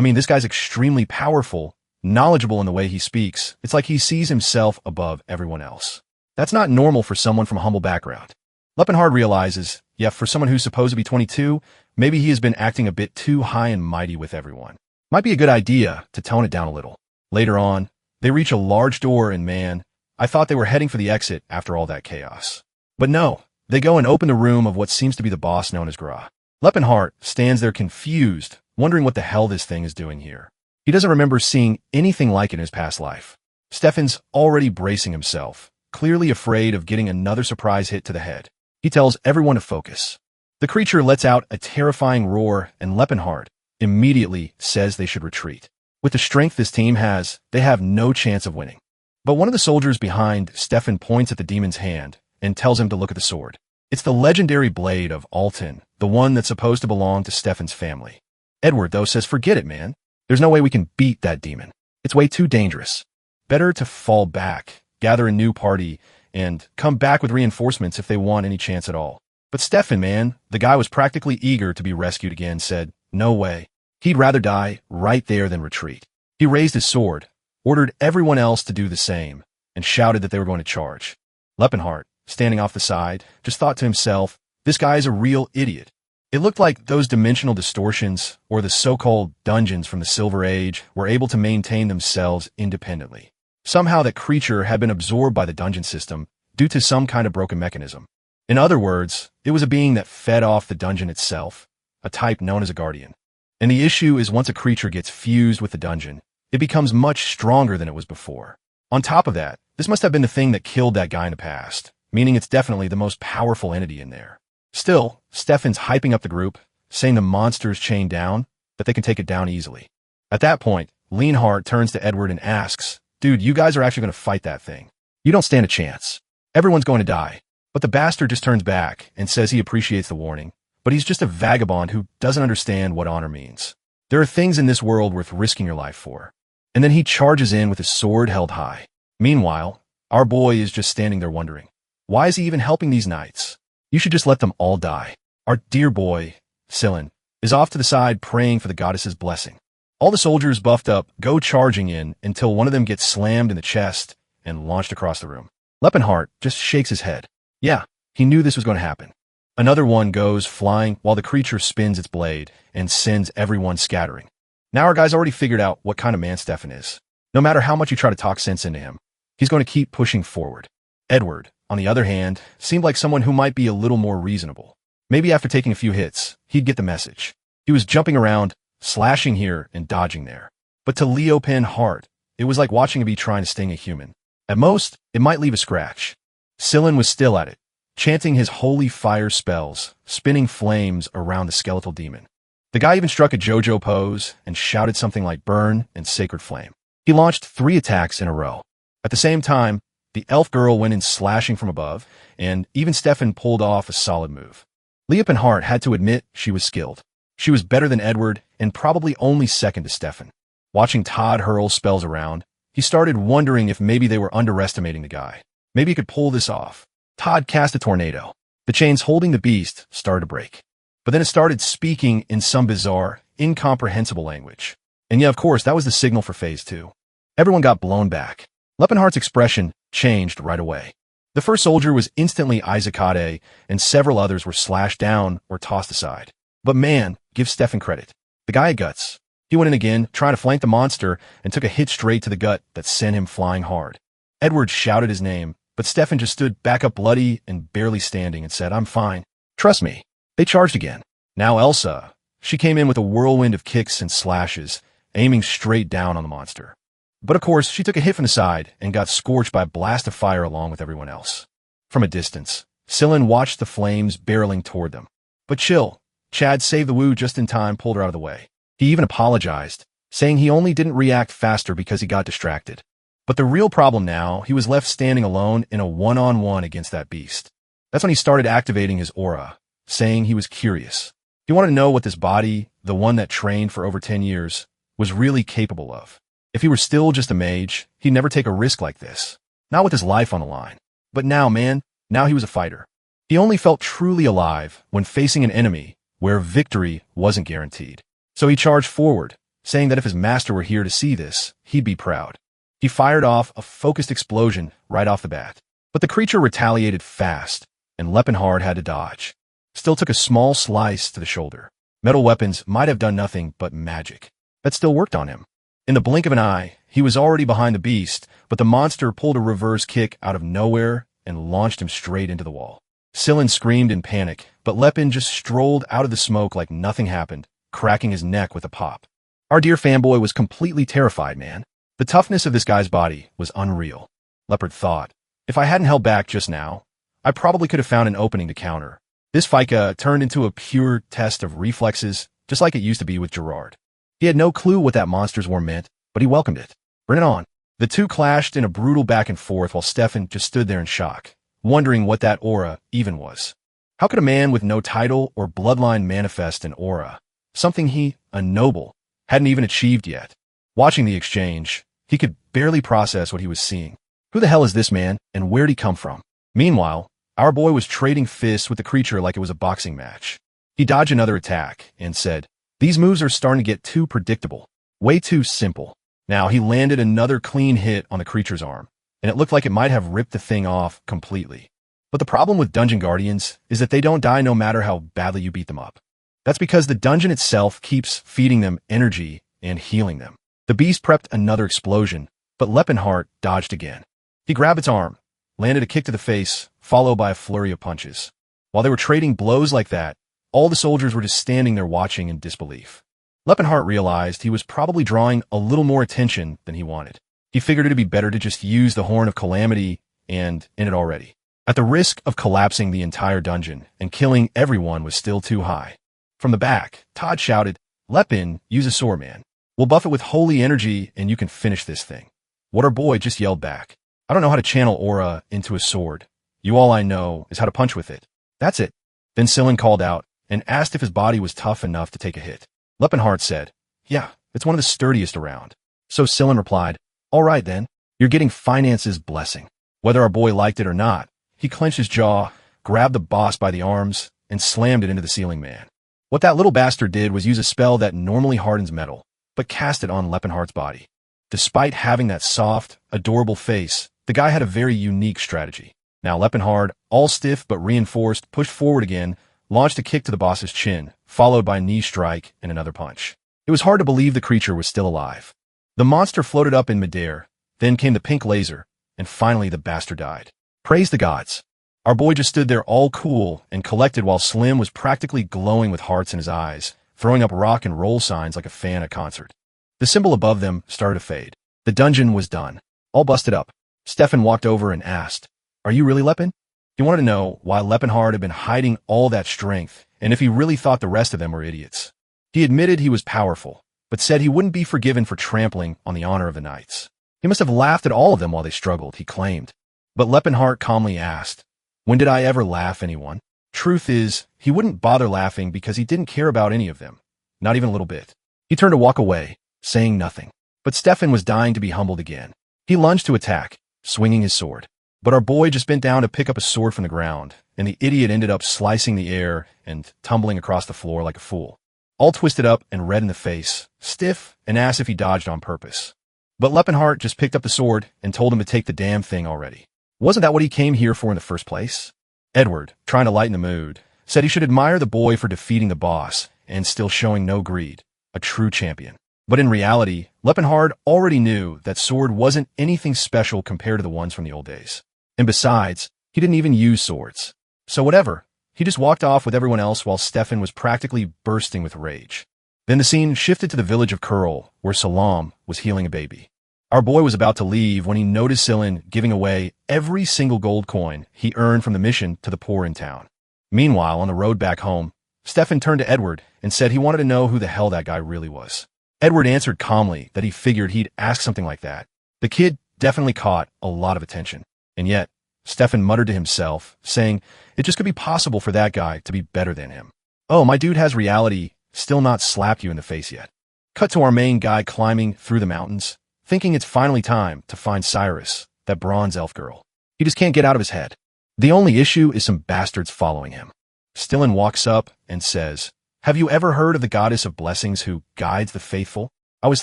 mean, this guy's extremely powerful, knowledgeable in the way he speaks. It's like he sees himself above everyone else. That's not normal for someone from a humble background. Leppenhard realizes, yeah, for someone who's supposed to be 22, maybe he has been acting a bit too high and mighty with everyone. Might be a good idea to tone it down a little. Later on, they reach a large door and man, I thought they were heading for the exit after all that chaos. But no, they go and open the room of what seems to be the boss known as Gra. Leppenhart stands there confused, wondering what the hell this thing is doing here. He doesn't remember seeing anything like it in his past life. Stefan's already bracing himself, clearly afraid of getting another surprise hit to the head. He tells everyone to focus. The creature lets out a terrifying roar and Leppenhart immediately says they should retreat. With the strength this team has, they have no chance of winning. But one of the soldiers behind Stefan points at the demon's hand and tells him to look at the sword. It's the legendary blade of Alton, the one that's supposed to belong to Stefan's family. Edward, though, says, "Forget it, man. There's no way we can beat that demon. It's way too dangerous. Better to fall back, gather a new party, and come back with reinforcements if they want any chance at all." But Stefan, man, the guy was practically eager to be rescued again, said, "No way. He'd rather die right there than retreat." He raised his sword, ordered everyone else to do the same, and shouted that they were going to charge. Leppenhart, standing off the side, just thought to himself, this guy is a real idiot. It looked like those dimensional distortions, or the so-called dungeons from the Silver Age, were able to maintain themselves independently. Somehow that creature had been absorbed by the dungeon system due to some kind of broken mechanism. In other words, it was a being that fed off the dungeon itself, a type known as a guardian. And the issue is once a creature gets fused with the dungeon, it becomes much stronger than it was before. On top of that, this must have been the thing that killed that guy in the past, meaning it's definitely the most powerful entity in there. Still, Stefan's hyping up the group, saying the monster's chained down, that they can take it down easily. At that point, Leonhardt turns to Edward and asks, "Dude, you guys are actually going to fight that thing. You don't stand a chance. Everyone's going to die." But the bastard just turns back and says he appreciates the warning, but he's just a vagabond who doesn't understand what honor means. There are things in this world worth risking your life for. And then he charges in with his sword held high. Meanwhile, our boy is just standing there wondering, why is he even helping these knights? You should just let them all die. Our dear boy, Sillin, is off to the side praying for the goddess's blessing. All the soldiers buffed up go charging in until one of them gets slammed in the chest and launched across the room. Leppenhart just shakes his head. Yeah, he knew this was going to happen. Another one goes flying while the creature spins its blade and sends everyone scattering. Now our guy's already figured out what kind of man Stefan is. No matter how much you try to talk sense into him, he's going to keep pushing forward. Edward, on the other hand, seemed like someone who might be a little more reasonable. Maybe after taking a few hits, he'd get the message. He was jumping around, slashing here and dodging there. But to Leopenhart, it was like watching a bee trying to sting a human. At most, it might leave a scratch. Sillin was still at it, chanting his holy fire spells, spinning flames around the skeletal demon. The guy even struck a JoJo pose and shouted something like burn and sacred flame. He launched 3 attacks in a row. At the same time, the elf girl went in slashing from above, and even Stefan pulled off a solid move. Leopenhart had to admit she was skilled. She was better than Edward and probably only second to Stefan. Watching Todd hurl spells around, he started wondering if maybe they were underestimating the guy. Maybe he could pull this off. Todd cast a tornado. The chains holding the beast started to break. But then it started speaking in some bizarre, incomprehensible language. And yeah, of course, that was the signal for phase 2. Everyone got blown back. Leppenhart's expression changed right away. The first soldier was instantly isekai, and several others were slashed down or tossed aside. But man, give Stefan credit. The guy had guts. He went in again, trying to flank the monster, and took a hit straight to the gut that sent him flying hard. Edward shouted his name, but Stefan just stood back up bloody and barely standing and said, "I'm fine. Trust me." They charged again. Now Elsa. She came in with a whirlwind of kicks and slashes, aiming straight down on the monster. But of course, she took a hit from the side and got scorched by a blast of fire along with everyone else. From a distance, Sillin watched the flames barreling toward them. But chill. Chad saved the Wu just in time, pulled her out of the way. He even apologized, saying he only didn't react faster because he got distracted. But the real problem now, he was left standing alone in a one-on-one against that beast. That's when he started activating his aura, saying he was curious. He wanted to know what this body, the one that trained for over 10 years, was really capable of. If he were still just a mage, he'd never take a risk like this. Not with his life on the line. But now, man, now he was a fighter. He only felt truly alive when facing an enemy where victory wasn't guaranteed. So he charged forward, saying that if his master were here to see this, he'd be proud. He fired off a focused explosion right off the bat. But the creature retaliated fast, and Lepenhard had to dodge. Still took a small slice to the shoulder. Metal weapons might have done nothing but magic. That still worked on him. In the blink of an eye, he was already behind the beast, but the monster pulled a reverse kick out of nowhere and launched him straight into the wall. Sillin screamed in panic, but Lepin just strolled out of the smoke like nothing happened, cracking his neck with a pop. Our dear fanboy was completely terrified, man. The toughness of this guy's body was unreal. Leopard thought, if I hadn't held back just now, I probably could have found an opening to counter. This Fika turned into a pure test of reflexes, just like it used to be with Gerard. He had no clue what that monster's war meant, but he welcomed it. Bring it on. The two clashed in a brutal back and forth while Stefan just stood there in shock, wondering what that aura even was. How could a man with no title or bloodline manifest an aura? Something he, a noble, hadn't even achieved yet. Watching the exchange, he could barely process what he was seeing. Who the hell is this man, and where'd he come from? Meanwhile, our boy was trading fists with the creature like it was a boxing match. He dodged another attack and said, "These moves are starting to get too predictable. Way too simple." Now he landed another clean hit on the creature's arm, and it looked like it might have ripped the thing off completely. But the problem with Dungeon Guardians is that they don't die no matter how badly you beat them up. That's because the dungeon itself keeps feeding them energy and healing them. The beast prepped another explosion, but Lepenhart dodged again. He grabbed its arm, landed a kick to the face, followed by a flurry of punches. While they were trading blows like that, all the soldiers were just standing there watching in disbelief. Lepenhart realized he was probably drawing a little more attention than he wanted. He figured it'd be better to just use the Horn of Calamity and end it already. At the risk of collapsing the entire dungeon and killing everyone was still too high. From the back, Todd shouted, "Lepin, use a sword, man. We'll buff it with holy energy and you can finish this thing." What our boy just yelled back, "I don't know how to channel aura into a sword. All I know is how to punch with it." That's it. Then Sillin called out and asked if his body was tough enough to take a hit. Lepenhart said, "Yeah, it's one of the sturdiest around." So Sillin replied, "All right then, you're getting Finance's blessing." Whether our boy liked it or not, he clenched his jaw, grabbed the boss by the arms, and slammed it into the ceiling man. What that little bastard did was use a spell that normally hardens metal, but cast it on Lepenhart's body. Despite having that soft, adorable face, the guy had a very unique strategy. Now Lepenhard, all stiff but reinforced, pushed forward again, launched a kick to the boss's chin, followed by a knee strike and another punch. It was hard to believe the creature was still alive. The monster floated up in midair, then came the pink laser, and finally the bastard died. Praise the gods. Our boy just stood there all cool and collected while Slim was practically glowing with hearts in his eyes, throwing up rock and roll signs like a fan at a concert. The symbol above them started to fade. The dungeon was done. All busted up. Stefan walked over and asked, "Are you really Lepin?" He wanted to know why Lepenhard had been hiding all that strength, and if he really thought the rest of them were idiots. He admitted he was powerful, but said he wouldn't be forgiven for trampling on the honor of the knights. He must have laughed at all of them while they struggled, he claimed. But Lepenhart calmly asked, "When did I ever laugh anyone?" Truth is, he wouldn't bother laughing because he didn't care about any of them. Not even a little bit. He turned to walk away, saying nothing. But Stefan was dying to be humbled again. He lunged to attack, swinging his sword. But our boy just bent down to pick up a sword from the ground, and the idiot ended up slicing the air and tumbling across the floor like a fool. All twisted up and red in the face, stiff, and asked if he dodged on purpose. But Lepenhart just picked up the sword and told him to take the damn thing already. Wasn't that what he came here for in the first place? Edward, trying to lighten the mood, said he should admire the boy for defeating the boss and still showing no greed, a true champion. But in reality, Lepenhard already knew that sword wasn't anything special compared to the ones from the old days. And besides, he didn't even use swords. So whatever, he just walked off with everyone else while Stefan was practically bursting with rage. Then the scene shifted to the village of Curl, where Salam was healing a baby. Our boy was about to leave when he noticed Sillin giving away every single gold coin he earned from the mission to the poor in town. Meanwhile, on the road back home, Stefan turned to Edward and said he wanted to know who the hell that guy really was. Edward answered calmly that he figured he'd ask something like that. The kid definitely caught a lot of attention. And yet, Stefan muttered to himself, saying it just could be possible for that guy to be better than him. Oh, my dude has reality still not slapped you in the face yet. Cut to our main guy climbing through the mountains, thinking it's finally time to find Cyrus, that bronze elf girl. He just can't get out of his head. The only issue is some bastards following him. Stillin walks up and says, "Have you ever heard of the goddess of blessings who guides the faithful? I was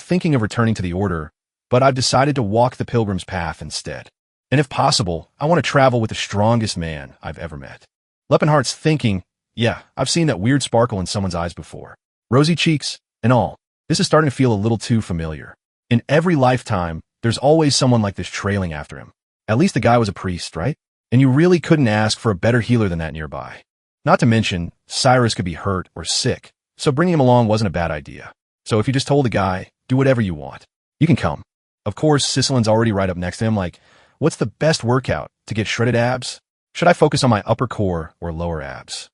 thinking of returning to the order, but I've decided to walk the pilgrim's path instead. And if possible, I want to travel with the strongest man I've ever met." Leppenhart's thinking, yeah, I've seen that weird sparkle in someone's eyes before. Rosy cheeks and all. This is starting to feel a little too familiar. In every lifetime, there's always someone like this trailing after him. At least the guy was a priest, right? And you really couldn't ask for a better healer than that nearby. Not to mention, Cyrus could be hurt or sick, so bringing him along wasn't a bad idea. So if you just told the guy, do whatever you want, you can come. Of course, Sisselin's already right up next to him like, what's the best workout to get shredded abs? Should I focus on my upper core or lower abs?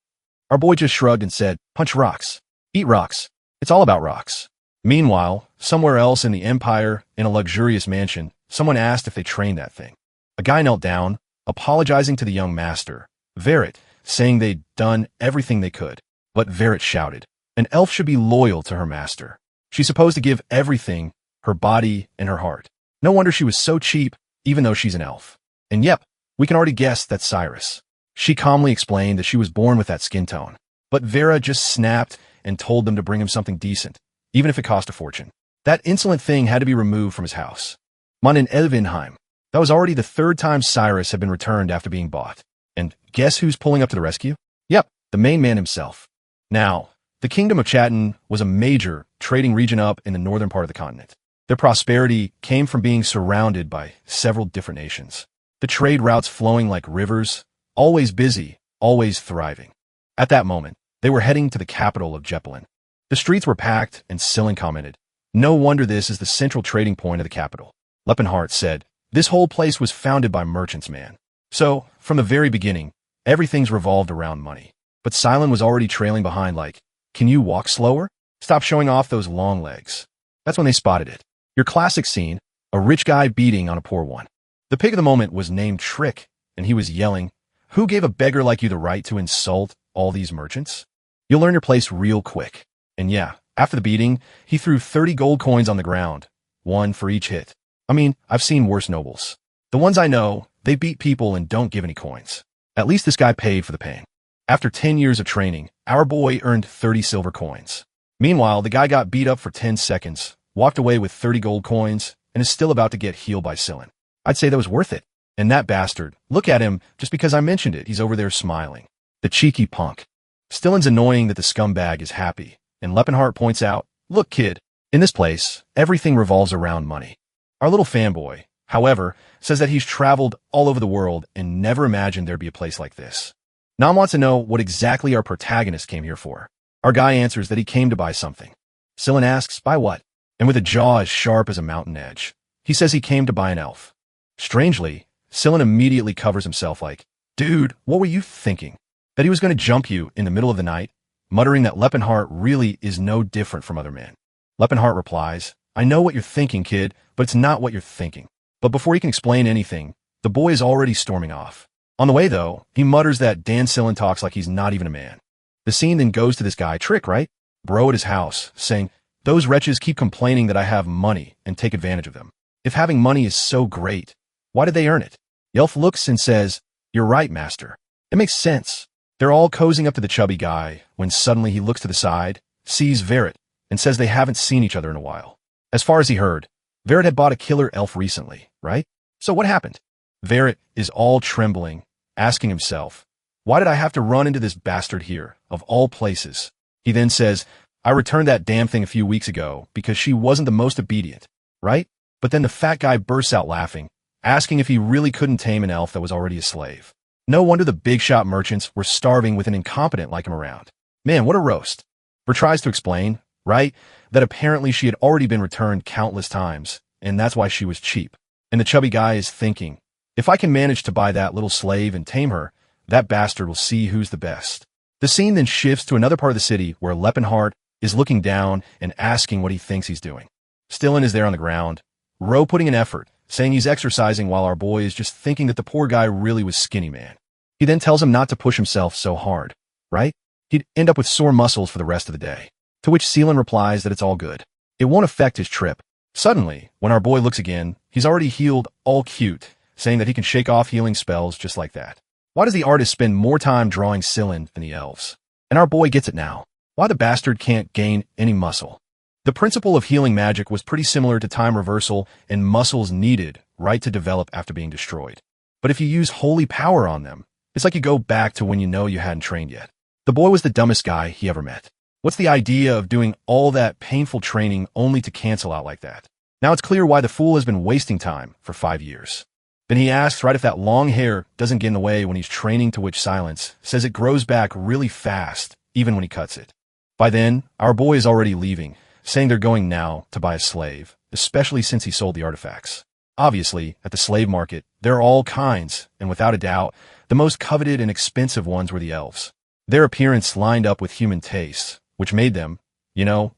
Our boy just shrugged and said, punch rocks. Eat rocks. It's all about rocks. Meanwhile, somewhere else in the Empire, in a luxurious mansion, someone asked if they trained that thing. A guy knelt down, apologizing to the young master, Verret, saying they'd done everything they could. But Verret shouted, an elf should be loyal to her master. She's supposed to give everything, her body and her heart. No wonder she was so cheap, even though she's an elf. And yep, we can already guess that's Cyrus. She calmly explained that she was born with that skin tone. But Vera just snapped and told them to bring him something decent, even if it cost a fortune. That insolent thing had to be removed from his house. Mannen Elvinheim. That was already the third time Cyrus had been returned after being bought. And guess who's pulling up to the rescue? Yep, the main man himself. Now, the Kingdom of Chatten was a major trading region up in the northern part of the continent. Their prosperity came from being surrounded by several different nations. The trade routes flowing like rivers, always busy, always thriving. At that moment, they were heading to the capital of Jeppelin. The streets were packed, and Sillin commented, no wonder this is the central trading point of the capital. Leppenhart said, this whole place was founded by merchants, man. So, from the very beginning, everything's revolved around money. But Silent was already trailing behind like, can you walk slower? Stop showing off those long legs. That's when they spotted it. Your classic scene, a rich guy beating on a poor one. The pig of the moment was named Trick, and he was yelling, who gave a beggar like you the right to insult all these merchants? You'll learn your place real quick. And yeah, after the beating, he threw 30 gold coins on the ground, one for each hit. I mean, I've seen worse nobles. The ones I know, they beat people and don't give any coins. At least this guy paid for the pain. After 10 years of training, our boy earned 30 silver coins. Meanwhile, the guy got beat up for 10 seconds, walked away with 30 gold coins, and is still about to get healed by Sillin. I'd say that was worth it. And that bastard, look at him, just because I mentioned it, he's over there smiling. The cheeky punk. Stillin's annoying that the scumbag is happy, and Leppenhart points out, look kid, in this place, everything revolves around money. Our little fanboy, however, says that he's traveled all over the world and never imagined there'd be a place like this. Nam wants to know what exactly our protagonist came here for. Our guy answers that he came to buy something. Sillin asks, buy what? And with a jaw as sharp as a mountain edge, he says he came to buy an elf. Strangely, Sillin immediately covers himself like, dude, what were you thinking? That he was going to jump you in the middle of the night, muttering that Leppenhart really is no different from other men. Leppenhart replies, I know what you're thinking, kid, but it's not what you're thinking. But before he can explain anything, the boy is already storming off. On the way, though, he mutters that Dan Sillin talks like he's not even a man. The scene then goes to this guy, Trick, right? Bro at his house, saying, those wretches keep complaining that I have money and take advantage of them. If having money is so great, why did they earn it? Yelf looks and says, you're right, master. It makes sense. They're all cozying up to the chubby guy when suddenly he looks to the side, sees Verret, and says they haven't seen each other in a while. As far as he heard, Verret had bought a killer elf recently, right? So what happened? Verret is all trembling, asking himself, why did I have to run into this bastard here, of all places? He then says, I returned that damn thing a few weeks ago because she wasn't the most obedient, right? But then the fat guy bursts out laughing, asking if he really couldn't tame an elf that was already a slave. No wonder the big shot merchants were starving with an incompetent like him around. Man, what a roast. Ver tries to explain, right, that apparently she had already been returned countless times, and that's why she was cheap. And the chubby guy is thinking, if I can manage to buy that little slave and tame her, that bastard will see who's the best. The scene then shifts to another part of the city where Leppenhart is looking down and asking what he thinks he's doing. Stillin is there on the ground, Ro putting in effort, saying he's exercising while our boy is just thinking that the poor guy really was skinny, man. He then tells him not to push himself so hard, right? He'd end up with sore muscles for the rest of the day. To which Seelan replies that it's all good. It won't affect his trip. Suddenly, when our boy looks again, he's already healed all cute, saying that he can shake off healing spells just like that. Why does the artist spend more time drawing Seelan than the elves? And our boy gets it now. Why the bastard can't gain any muscle? The principle of healing magic was pretty similar to time reversal and muscles needed, right, to develop after being destroyed. But if you use holy power on them, it's like you go back to when you know you hadn't trained yet. The boy was the dumbest guy he ever met. What's the idea of doing all that painful training only to cancel out like that? Now it's clear why the fool has been wasting time for 5 years. Then he asks right if that long hair doesn't get in the way when he's training, to which Silence says it grows back really fast, even when he cuts it. By then, our boy is already leaving, saying they're going now to buy a slave, especially since he sold the artifacts. Obviously, at the slave market, there are all kinds, and without a doubt, the most coveted and expensive ones were the elves. Their appearance lined up with human tastes, which made them,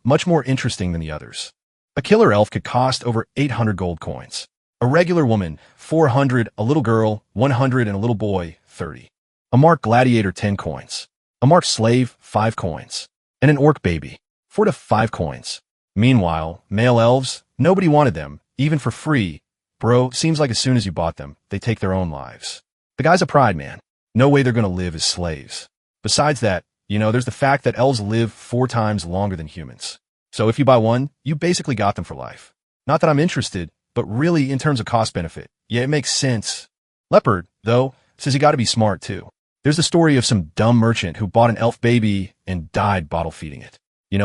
much more interesting than the others. A killer elf could cost over 800 gold coins. A regular woman, 400, a little girl, 100, and a little boy, 30. A marked gladiator, 10 coins. A marked slave, 5 coins. And an orc baby, 4 to 5 coins. Meanwhile, male elves, nobody wanted them, even for free. Bro, seems like as soon as you bought them, they take their own lives. The guy's a pride man. No way they're gonna live as slaves. Besides that, there's the fact that elves live 4 times longer than humans. So if you buy one, you basically got them for life. Not that I'm interested, but really in terms of cost benefit, yeah, it makes sense. Leopard, though, says you gotta be smart too. There's the story of some dumb merchant who bought an elf baby and died bottle feeding it.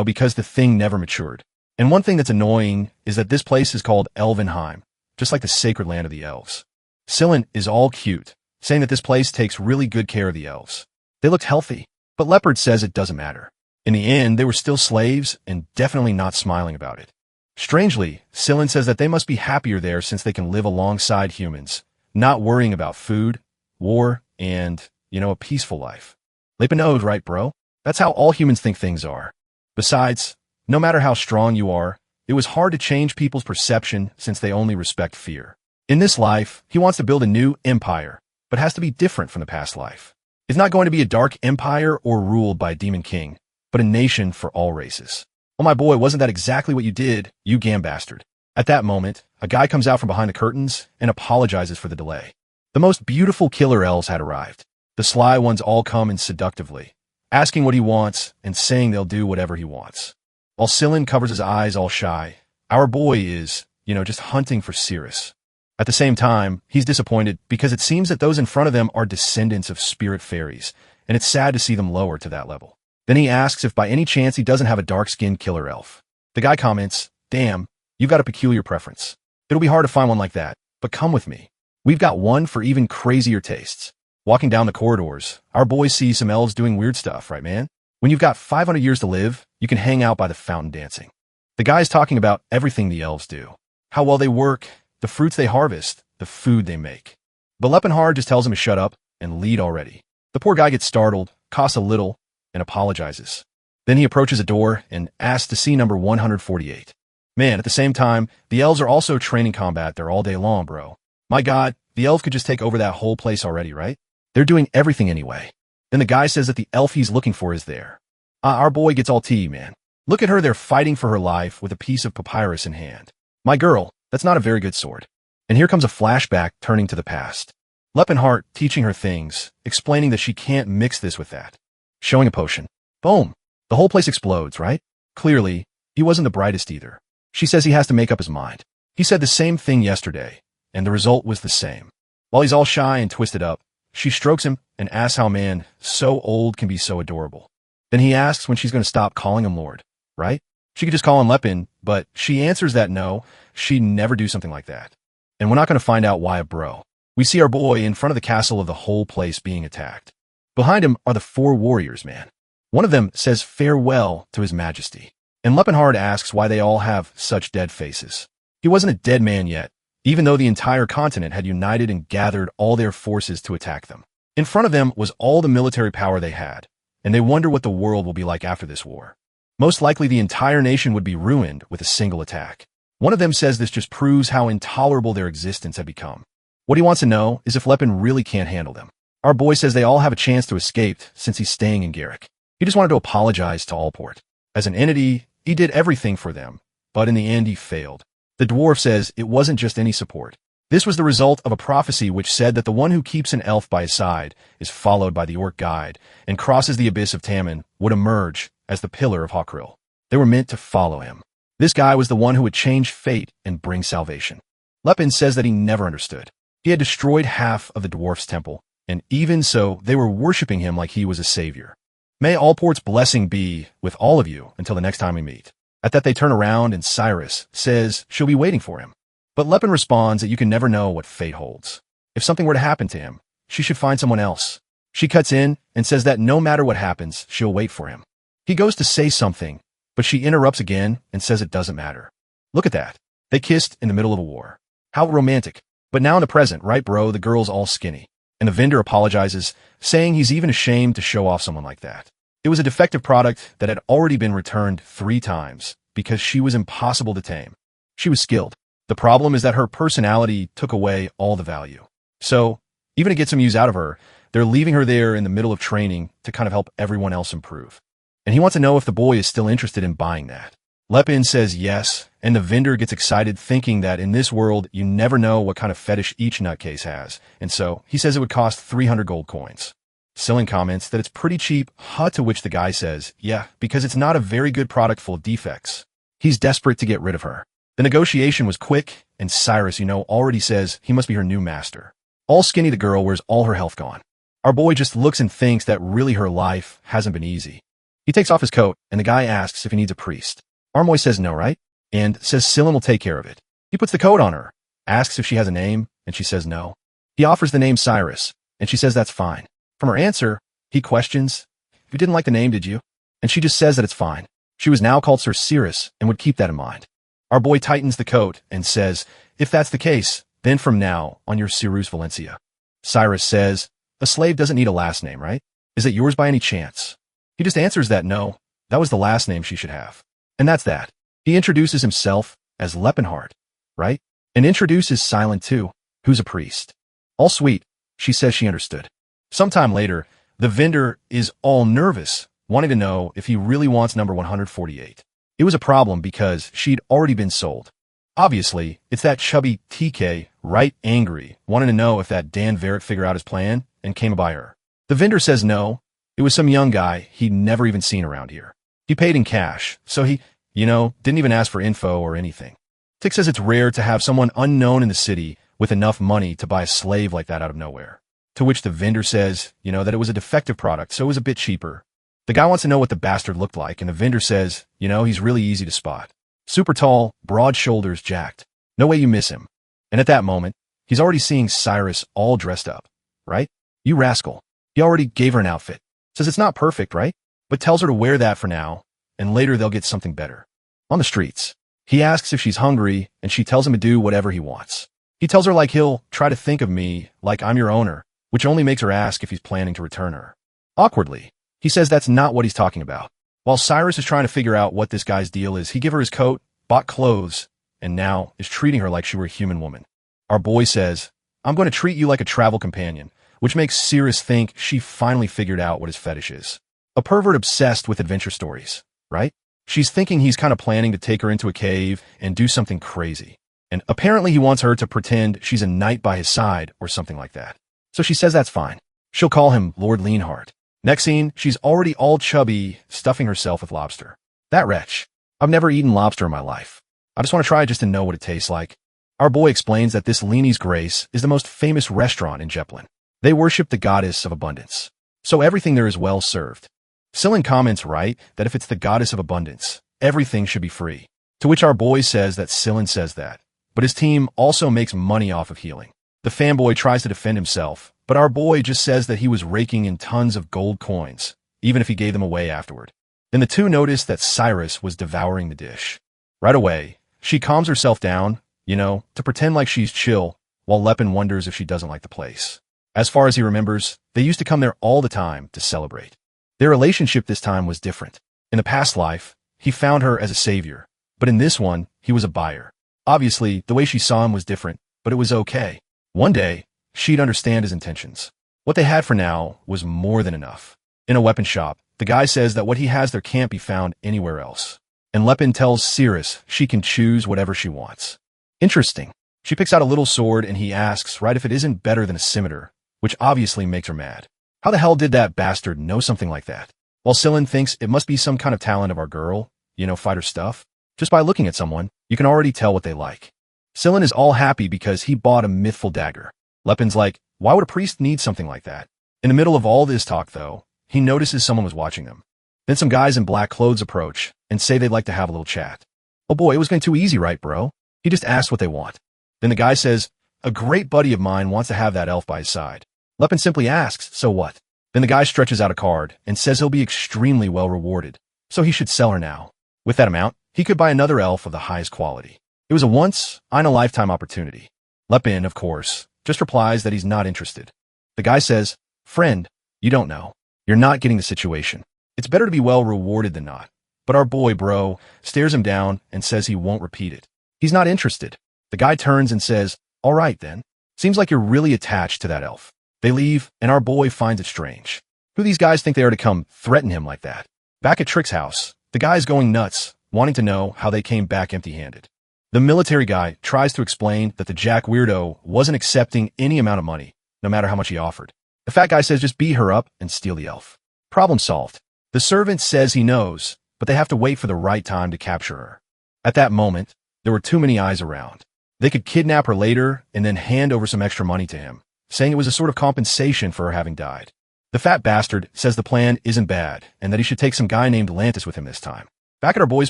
Because the thing never matured. And one thing that's annoying is that this place is called Elvenheim, just like the sacred land of the elves. Seelan is all cute, saying that this place takes really good care of the elves. They looked healthy, but Leopard says it doesn't matter. In the end, they were still slaves and definitely not smiling about it. Strangely, Seelan says that they must be happier there since they can live alongside humans, not worrying about food, war, and, a peaceful life. Leipin knows, right, bro? That's how all humans think things are. Besides, no matter how strong you are, it was hard to change people's perception since they only respect fear. In this life, he wants to build a new empire, but has to be different from the past life. It's not going to be a dark empire or ruled by a demon king, but a nation for all races. Oh my boy, wasn't that exactly what you did, you gambastard? At that moment, a guy comes out from behind the curtains and apologizes for the delay. The most beautiful killer elves had arrived. The sly ones all come in seductively, asking what he wants and saying they'll do whatever he wants. While Seelan covers his eyes all shy, our boy is, just hunting for sorceress. At the same time, he's disappointed because it seems that those in front of them are descendants of spirit fairies, and it's sad to see them lower to that level. Then he asks if by any chance he doesn't have a dark-skinned killer elf. The guy comments, "Damn, you've got a peculiar preference. It'll be hard to find one like that, but come with me. We've got one for even crazier tastes." Walking down the corridors, our boys see some elves doing weird stuff, right, man? When you've got 500 years to live, you can hang out by the fountain dancing. The guy's talking about everything the elves do. How well they work, the fruits they harvest, the food they make. But Lepenhard just tells him to shut up and lead already. The poor guy gets startled, coughs a little, and apologizes. Then he approaches a door and asks to see number 148. Man, at the same time, the elves are also training combat there all day long, bro. My god, the elf could just take over that whole place already, right? They're doing everything anyway. Then the guy says that the elf he's looking for is there. Our boy gets all tea, man. Look at her there fighting for her life with a piece of papyrus in hand. My girl, that's not a very good sword. And here comes a flashback turning to the past. Lepenhart teaching her things, explaining that she can't mix this with that. Showing a potion. Boom. The whole place explodes, right? Clearly, he wasn't the brightest either. She says he has to make up his mind. He said the same thing yesterday, and the result was the same. While he's all shy and twisted up, she strokes him and asks how a man so old can be so adorable. Then he asks when she's going to stop calling him Lord, right? She could just call him Lepin, but she answers that no, she'd never do something like that. And we're not going to find out why, bro. We see our boy in front of the castle of the whole place being attacked. Behind him are the 4 warriors, man. One of them says farewell to his majesty. And Lepenhard asks why they all have such dead faces. He wasn't a dead man yet, even though the entire continent had united and gathered all their forces to attack them. In front of them was all the military power they had, and they wonder what the world will be like after this war. Most likely the entire nation would be ruined with a single attack. One of them says this just proves how intolerable their existence had become. What he wants to know is if Lepin really can't handle them. Our boy says they all have a chance to escape since he's staying in Garrick. He just wanted to apologize to Allport. As an entity, he did everything for them, but in the end he failed. The dwarf says it wasn't just any support. This was the result of a prophecy which said that the one who keeps an elf by his side is followed by the orc guide and crosses the abyss of Tammin would emerge as the pillar of Hawkrill. They were meant to follow him. This guy was the one who would change fate and bring salvation. Lepin says that he never understood. He had destroyed half of the dwarf's temple, and even so, they were worshipping him like he was a savior. May Allport's blessing be with all of you until the next time we meet. At that they turn around and Cyrus says she'll be waiting for him. But Lepin responds that you can never know what fate holds. If something were to happen to him, she should find someone else. She cuts in and says that no matter what happens, she'll wait for him. He goes to say something, but she interrupts again and says it doesn't matter. Look at that. They kissed in the middle of a war. How romantic. But now in the present, right bro, the girl's all skinny. And the vendor apologizes, saying he's even ashamed to show off someone like that. It was a defective product that had already been returned 3 times because she was impossible to tame. She was skilled. The problem is that her personality took away all the value. So, even to get some use out of her, they're leaving her there in the middle of training to kind of help everyone else improve. And he wants to know if the boy is still interested in buying that. Lepin says yes, and the vendor gets excited thinking that in this world, you never know what kind of fetish each nutcase has, and so he says it would cost 300 gold coins. Sillin comments that it's pretty cheap, to which the guy says, yeah, because it's not a very good product full of defects. He's desperate to get rid of her. The negotiation was quick, and Cyrus, already says he must be her new master. All skinny, the girl wears all her health gone. Our boy just looks and thinks that really her life hasn't been easy. He takes off his coat, and the guy asks if he needs a priest. Armoy says no, right? And says Sillin will take care of it. He puts the coat on her, asks if she has a name, and she says no. He offers the name Cyrus, and she says that's fine. From her answer, he questions, you didn't like the name, did you? And she just says that it's fine. She was now called sorceress and would keep that in mind. Our boy tightens the coat and says, if that's the case, then from now on you're Cyrus Valencia. Cyrus says, a slave doesn't need a last name, right? Is it yours by any chance? He just answers that no, that was the last name she should have. And that's that. He introduces himself as Lepinhart, right? And introduces Silent too, who's a priest. All sweet, she says she understood. Sometime later, the vendor is all nervous, wanting to know if he really wants number 148. It was a problem because she'd already been sold. Obviously, it's that chubby TK, right, angry, wanting to know if that Dan Verrett figured out his plan and came by her. The vendor says no, it was some young guy he'd never even seen around here. He paid in cash, so he, didn't even ask for info or anything. Tick says it's rare to have someone unknown in the city with enough money to buy a slave like that out of nowhere. To which the vendor says, that it was a defective product, so it was a bit cheaper. The guy wants to know what the bastard looked like, and the vendor says, he's really easy to spot. Super tall, broad shoulders, jacked. No way you miss him. And at that moment, he's already seeing Cyrus all dressed up, right? You rascal. He already gave her an outfit. Says it's not perfect, right? But tells her to wear that for now, and later they'll get something better. On the streets, he asks if she's hungry, and she tells him to do whatever he wants. He tells her like he'll try to think of me like I'm your owner, which only makes her ask if he's planning to return her. Awkwardly, he says that's not what he's talking about. While Cyrus is trying to figure out what this guy's deal is, he gave her his coat, bought clothes, and now is treating her like she were a human woman. Our boy says, I'm going to treat you like a travel companion, which makes Cyrus think she finally figured out what his fetish is. A pervert obsessed with adventure stories, right? She's thinking he's kind of planning to take her into a cave and do something crazy. And apparently he wants her to pretend she's a knight by his side or something like that. So she says that's fine. She'll call him Lord Leanheart. Next scene, she's already all chubby, stuffing herself with lobster. That wretch. I've never eaten lobster in my life. I just want to try it just to know what it tastes like. Our boy explains that this Leanie's Grace is the most famous restaurant in Jeplin. They worship the goddess of abundance. So everything there is well served. Sillin comments right that if it's the goddess of abundance, everything should be free. To which our boy says that Sillin says that. But his team also makes money off of healing. The fanboy tries to defend himself, but our boy just says that he was raking in tons of gold coins, even if he gave them away afterward. Then the two notice that Cyrus was devouring the dish. Right away, she calms herself down, to pretend like she's chill, while Lepin wonders if she doesn't like the place. As far as he remembers, they used to come there all the time to celebrate. Their relationship this time was different. In the past life, he found her as a savior, but in this one, he was a buyer. Obviously, the way she saw him was different, but it was okay. One day, she'd understand his intentions. What they had for now was more than enough. In a weapon shop, The guy says that what he has there can't be found anywhere else. And Lepin tells Cirrus she can choose whatever she wants. Interesting. She picks out a little sword and he asks right if it isn't better than a scimitar, which obviously makes her mad. How the hell did that bastard know something like that? While Sillin thinks it must be some kind of talent of our girl, fighter stuff. Just by looking at someone, you can already tell what they like. Sillin is all happy because he bought a mythful dagger. Lepin's like, why would a priest need something like that? In the middle of all this talk, though, he notices someone was watching them. Then some guys in black clothes approach and say they'd like to have a little chat. Oh boy, it was going too easy, right, bro? He just asked what they want. Then the guy says, a great buddy of mine wants to have that elf by his side. Lepin simply asks, so what? Then the guy stretches out a card and says he'll be extremely well rewarded, so he should sell her now. With that amount, he could buy another elf of the highest quality. It was a once-in-a-lifetime opportunity. Lepin, of course, just replies that he's not interested. The guy says, friend, you don't know. You're not getting the situation. It's better to be well rewarded than not. But our boy, bro, stares him down and says he won't repeat it. He's not interested. The guy turns and says, all right then. Seems like you're really attached to that elf. They leave, and our boy finds it strange. Who these guys think they are to come threaten him like that? Back at Trick's house, the guy's going nuts, wanting to know how they came back empty-handed. The military guy tries to explain that the Jack weirdo wasn't accepting any amount of money, no matter how much he offered. The fat guy says just beat her up and steal the elf. Problem solved. The servant says he knows, but they have to wait for the right time to capture her. At that moment, there were too many eyes around. They could kidnap her later and then hand over some extra money to him, saying it was a sort of compensation for her having died. The fat bastard says the plan isn't bad and that he should take some guy named Lantis with him this time. Back at our boy's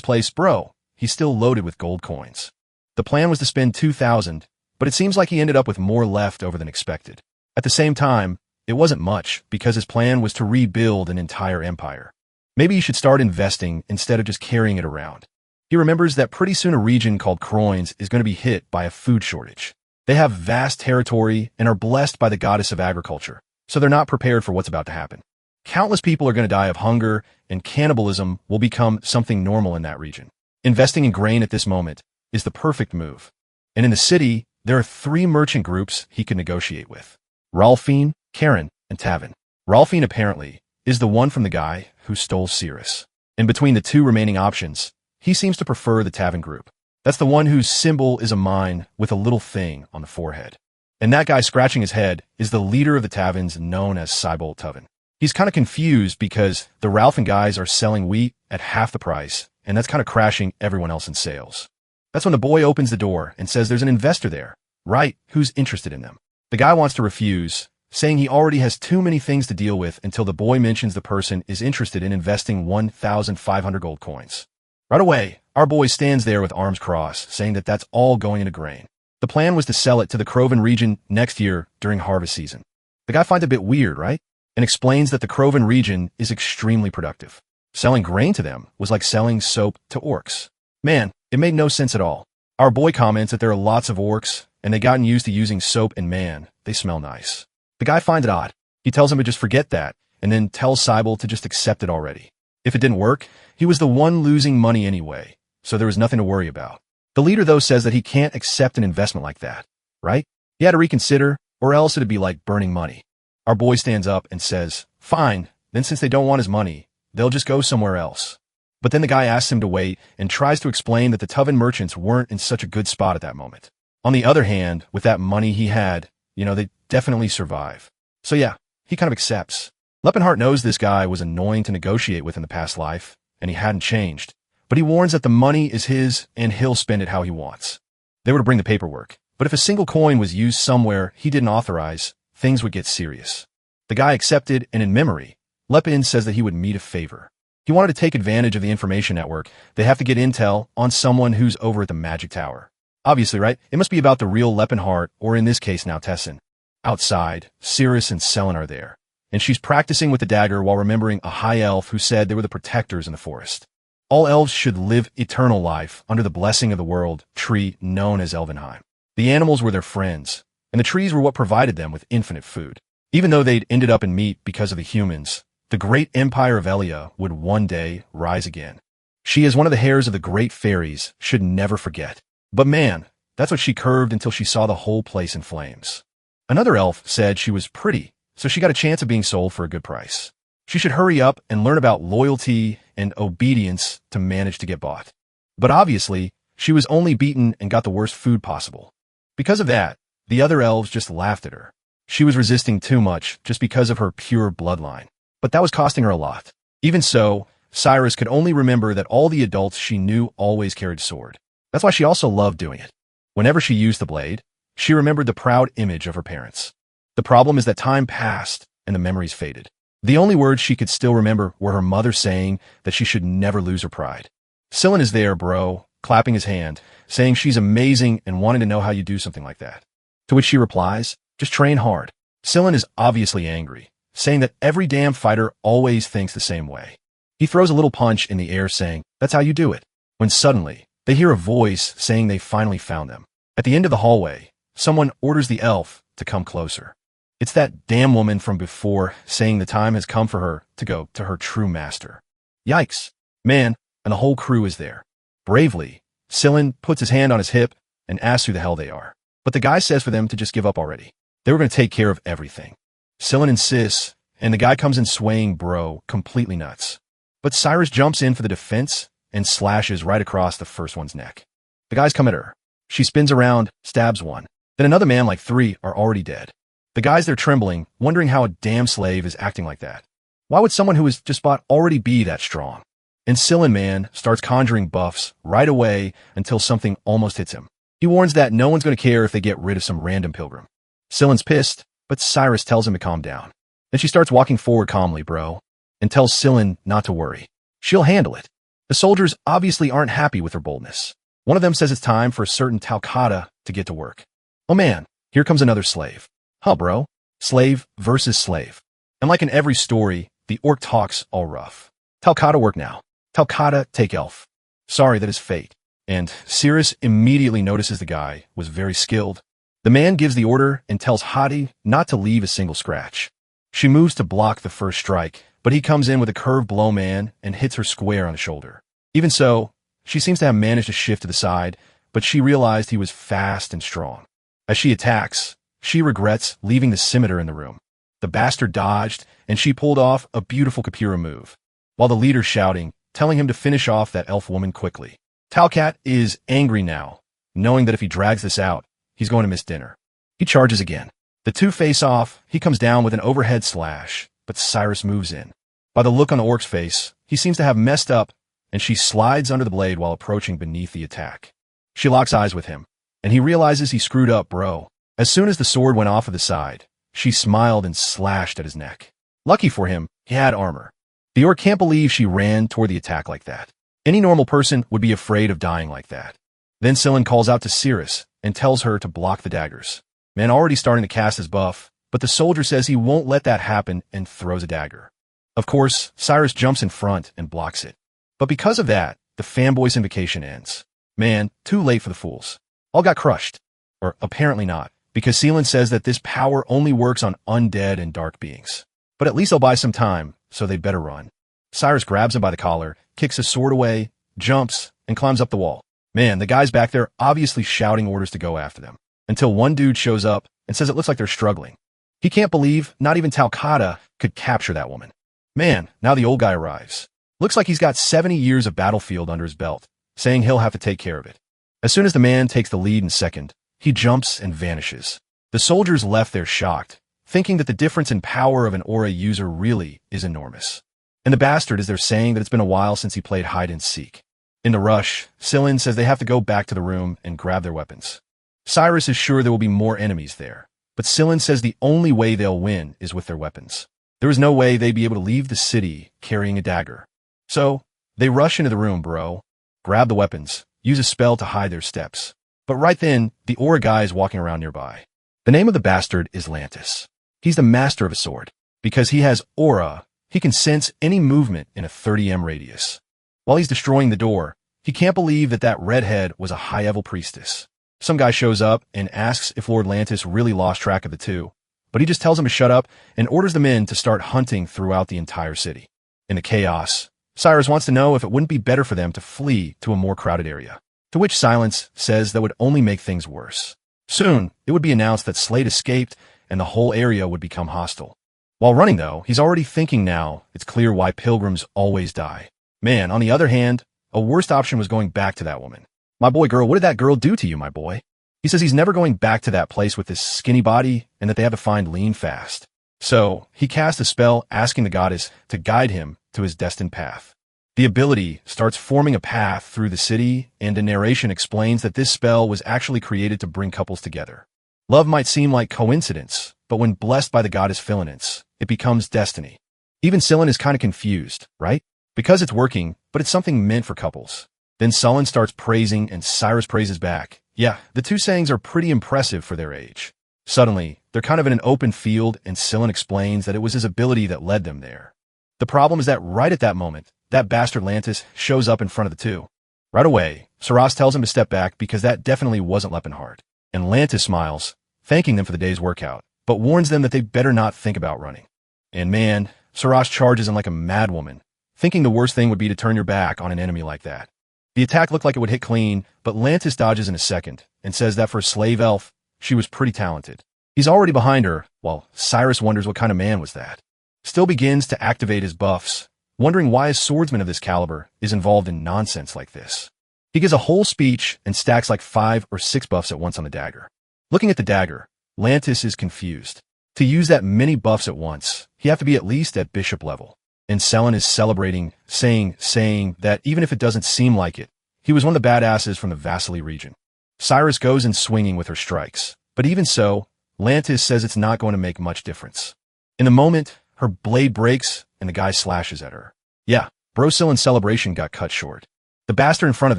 place, bro, he's still loaded with gold coins. The plan was to spend 2,000, but it seems like he ended up with more left over than expected. At the same time, it wasn't much because his plan was to rebuild an entire empire. Maybe he should start investing instead of just carrying it around. He remembers that pretty soon a region called Croins is going to be hit by a food shortage. They have vast territory and are blessed by the goddess of agriculture, so they're not prepared for what's about to happen. Countless people are going to die of hunger, and cannibalism will become something normal in that region. Investing in grain at this moment is the perfect move. And in the city, there are 3 merchant groups he can negotiate with: Rolfine, Karen, and Tavin. Rolfine, apparently, is the one from the guy who stole Cirrus. And between the 2 remaining options, he seems to prefer the Tavin group. That's the one whose symbol is a mine with a little thing on the forehead. And that guy scratching his head is the leader of the Tavins, known as Cybolt Tuvin. He's kind of confused because the Ralphin guys are selling wheat at half the price, and that's kind of crashing everyone else in sales. That's when the boy opens the door and says there's an investor there, right, who's interested in them. The guy wants to refuse, saying he already has too many things to deal with until the boy mentions the person is interested in investing 1,500 gold coins. Right away, our boy stands there with arms crossed, saying that that's all going into grain. The plan was to sell it to the Crovan region next year during harvest season. The guy finds it a bit weird, right? And explains that the Crovan region is extremely productive. Selling grain to them was like selling soap to orcs. Man, it made no sense at all. Our boy comments that there are lots of orcs, and they've gotten used to using soap, and man, they smell nice. The guy finds it odd. He tells him to just forget that, and then tells Cybolt to just accept it already. If it didn't work, he was the one losing money anyway, so there was nothing to worry about. The leader, though, says that he can't accept an investment like that, right? He had to reconsider, or else it'd be like burning money. Our boy stands up and says, fine, then since they don't want his money, they'll just go somewhere else. But then the guy asks him to wait and tries to explain that the Tuvin merchants weren't in such a good spot at that moment. On the other hand, with that money he had, they'd definitely survive. So yeah, he kind of accepts. Leppenhart knows this guy was annoying to negotiate with in the past life, and he hadn't changed. But he warns that the money is his and he'll spend it how he wants. They were to bring the paperwork, but if a single coin was used somewhere he didn't authorize, things would get serious. The guy accepted, and in memory, Lepin says that he would meet a favor. He wanted to take advantage of the information network. They have to get intel on someone who's over at the Magic Tower. Obviously, right? It must be about the real Leppenhart, or in this case now Tessin. Outside, Cirrus and Selen are there, and she's practicing with the dagger while remembering a high elf who said they were the protectors in the forest. All elves should live eternal life under the blessing of the world tree known as Elvenheim. The animals were their friends, and the trees were what provided them with infinite food. Even though they'd ended up in meat because of the humans, the great empire of Elia would one day rise again. She, as one of the heirs of the great fairies, should never forget. But man, that's what she curved until she saw the whole place in flames. Another elf said she was pretty, so she got a chance of being sold for a good price. She should hurry up and learn about loyalty and obedience to manage to get bought. But obviously, she was only beaten and got the worst food possible. Because of that, the other elves just laughed at her. She was resisting too much just because of her pure bloodline. But that was costing her a lot. Even so, Cyrus could only remember that all the adults she knew always carried sword. That's why she also loved doing it. Whenever she used the blade, she remembered the proud image of her parents. The problem is that time passed and the memories faded. The only words she could still remember were her mother saying that she should never lose her pride. Sillin is there, bro, clapping his hand, saying she's amazing and wanting to know how you do something like that. To which she replies, just train hard. Sillin is obviously angry, saying that every damn fighter always thinks the same way. He throws a little punch in the air saying, that's how you do it. When suddenly, they hear a voice saying they finally found them. At the end of the hallway, someone orders the elf to come closer. It's that damn woman from before saying the time has come for her to go to her true master. Yikes. Man, and the whole crew is there. Bravely, Sillin puts his hand on his hip and asks who the hell they are. But the guy says for them to just give up already. They were going to take care of everything. Sillin insists, and the guy comes in swaying bro, completely nuts. But Cyrus jumps in for the defense and slashes right across the first one's neck. The guys come at her. She spins around, stabs one. Then another man like 3 are already dead. The guys there trembling, wondering how a damn slave is acting like that. Why would someone who was just bought already be that strong? And Sillin man starts conjuring buffs right away until something almost hits him. He warns that no one's going to care if they get rid of some random pilgrim. Sillin's pissed, but Cyrus tells him to calm down. Then she starts walking forward calmly, bro, and tells Sillin not to worry. She'll handle it. The soldiers obviously aren't happy with her boldness. One of them says it's time for a certain Talcata to get to work. Oh man, here comes another slave. Huh, bro? Slave versus slave. And like in every story, the orc talks all rough. Talcata work now. Talcata take elf. Sorry, that is fate. And Cyrus immediately notices the guy was very skilled. The man gives the order and tells Hadi not to leave a single scratch. She moves to block the first strike, but he comes in with a curved blow man and hits her square on the shoulder. Even so, she seems to have managed to shift to the side, but she realized he was fast and strong. As she attacks, she regrets leaving the scimitar in the room. The bastard dodged, and she pulled off a beautiful Kapira move, while the leader's shouting, telling him to finish off that elf woman quickly. Talcat is angry now, knowing that if he drags this out, he's going to miss dinner. He charges again. The two face off, he comes down with an overhead slash, but Cyrus moves in. By the look on the orc's face, he seems to have messed up, and she slides under the blade while approaching beneath the attack. She locks eyes with him, and he realizes he screwed up, bro. As soon as the sword went off of the side, she smiled and slashed at his neck. Lucky for him, he had armor. The orc can't believe she ran toward the attack like that. Any normal person would be afraid of dying like that. Then Sillin calls out to Cyrus and tells her to block the daggers. Man already starting to cast his buff, but the soldier says he won't let that happen and throws a dagger. Of course, Cyrus jumps in front and blocks it. But because of that, the fanboy's invocation ends. Man, too late for the fools. All got crushed. Or apparently not, because Sillin says that this power only works on undead and dark beings. But at least they'll buy some time, so they'd better run. Cyrus grabs him by the collar, kicks his sword away, jumps, and climbs up the wall. Man, the guys back there obviously shouting orders to go after them, until one dude shows up and says it looks like they're struggling. He can't believe not even Talcata could capture that woman. Man, now the old guy arrives. Looks like he's got 70 years of battlefield under his belt, saying he'll have to take care of it. As soon as the man takes the lead in second, he jumps and vanishes. The soldiers left there shocked, thinking that the difference in power of an aura user really is enormous. And the bastard is there saying that it's been a while since he played hide and seek. In the rush, Sillin says they have to go back to the room and grab their weapons. Cyrus is sure there will be more enemies there, but Sillin says the only way they'll win is with their weapons. There is no way they'd be able to leave the city carrying a dagger. So, they rush into the room, bro, grab the weapons, use a spell to hide their steps. But right then, the aura guy is walking around nearby. The name of the bastard is Lantis. He's the master of a sword. Because he has aura, he can sense any movement in a 30m radius. While he's destroying the door, he can't believe that that redhead was a high-level priestess. Some guy shows up and asks if Lord Lantis really lost track of the two, but he just tells him to shut up and orders the men to start hunting throughout the entire city. In the chaos, Cyrus wants to know if it wouldn't be better for them to flee to a more crowded area, to which Silence says that would only make things worse. Soon, it would be announced that Slade escaped and the whole area would become hostile. While running, though, he's already thinking now it's clear why pilgrims always die. Man, on the other hand, a worst option was going back to that woman. My boy, girl, what did that girl do to you, my boy? He says he's never going back to that place with this skinny body and that they have to find lean fast. So, he cast a spell asking the goddess to guide him to his destined path. The ability starts forming a path through the city, and a narration explains that this spell was actually created to bring couples together. Love might seem like coincidence, but when blessed by the goddess villainess, it becomes destiny. Even Sillin is kind of confused, right? Because it's working, but it's something meant for couples. Then Sullen starts praising and Cyrus praises back. Yeah, the two sayings are pretty impressive for their age. Suddenly, they're kind of in an open field and Sillin explains that it was his ability that led them there. The problem is that right at that moment, that bastard Lantis shows up in front of the two. Right away, Saras tells him to step back because that definitely wasn't Leppenhart. And Lantis smiles, thanking them for the day's workout, but warns them that they better not think about running. And man, Saras charges him like a madwoman, thinking the worst thing would be to turn your back on an enemy like that. The attack looked like it would hit clean, but Lantis dodges in a second and says that for a slave elf, she was pretty talented. He's already behind her, while Cyrus wonders what kind of man was that. Still begins to activate his buffs, wondering why a swordsman of this caliber is involved in nonsense like this. He gives a whole speech and stacks like 5 or 6 buffs at once on the dagger. Looking at the dagger, Lantis is confused. To use that many buffs at once, he have to be at least at bishop level. And Selen is celebrating, saying that even if it doesn't seem like it, he was one of the badasses from the Vasily region. Cyrus goes in swinging with her strikes, but even so, Lantis says it's not going to make much difference. In the moment, her blade breaks and the guy slashes at her. Yeah, Bro Selen's celebration got cut short. The bastard in front of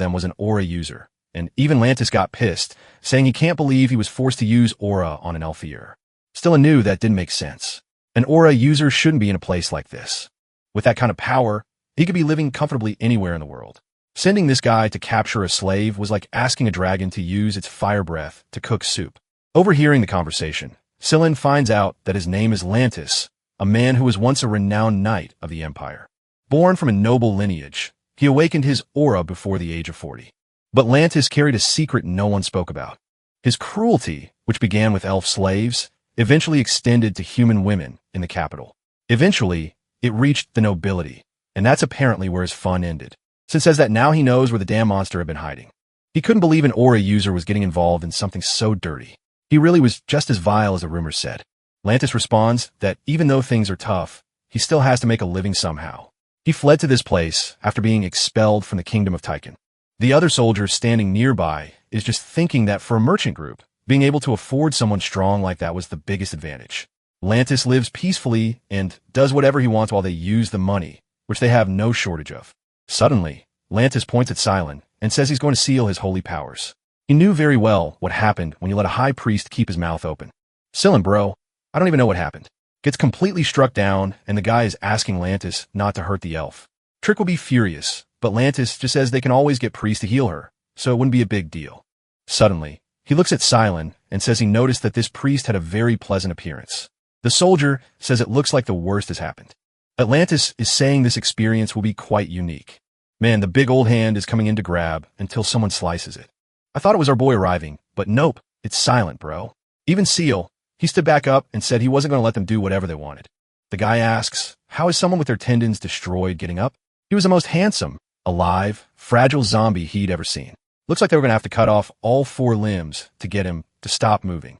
them was an aura user, and even Lantis got pissed, saying he can't believe he was forced to use aura on an Elfier. Still knew that didn't make sense. An aura user shouldn't be in a place like this. With that kind of power, he could be living comfortably anywhere in the world. Sending this guy to capture a slave was like asking a dragon to use its fire breath to cook soup. Overhearing the conversation, Selen finds out that his name is Lantis, a man who was once a renowned knight of the Empire. Born from a noble lineage, he awakened his aura before the age of 40. But Lantis carried a secret no one spoke about. His cruelty, which began with elf slaves, eventually extended to human women in the capital. Eventually, it reached the nobility, and that's apparently where his fun ended. Sin says that now he knows where the damn monster had been hiding. He couldn't believe an aura user was getting involved in something so dirty. He really was just as vile as the rumors said. Lantis responds that even though things are tough, he still has to make a living somehow. He fled to this place after being expelled from the kingdom of Tychon. The other soldier standing nearby is just thinking that for a merchant group, being able to afford someone strong like that was the biggest advantage. Lantis lives peacefully and does whatever he wants while they use the money, which they have no shortage of. Suddenly, Lantis points at Silent and says he's going to seal his holy powers. He knew very well what happened when you let a high priest keep his mouth open. Silent, bro, I don't even know what happened. Gets completely struck down, and the guy is asking Lantis not to hurt the elf. Trick will be furious, but Lantis just says they can always get priests to heal her, so it wouldn't be a big deal. Suddenly, he looks at Silent and says he noticed that this priest had a very pleasant appearance. The soldier says it looks like the worst has happened. Atlantis is saying this experience will be quite unique. Man, the big old hand is coming in to grab until someone slices it. I thought it was our boy arriving, but nope, it's Silent, bro. Even Seal, he stood back up and said he wasn't going to let them do whatever they wanted. The guy asks, how is someone with their tendons destroyed getting up? He was the most handsome, alive, fragile zombie he'd ever seen. Looks like they were going to have to cut off all 4 limbs to get him to stop moving.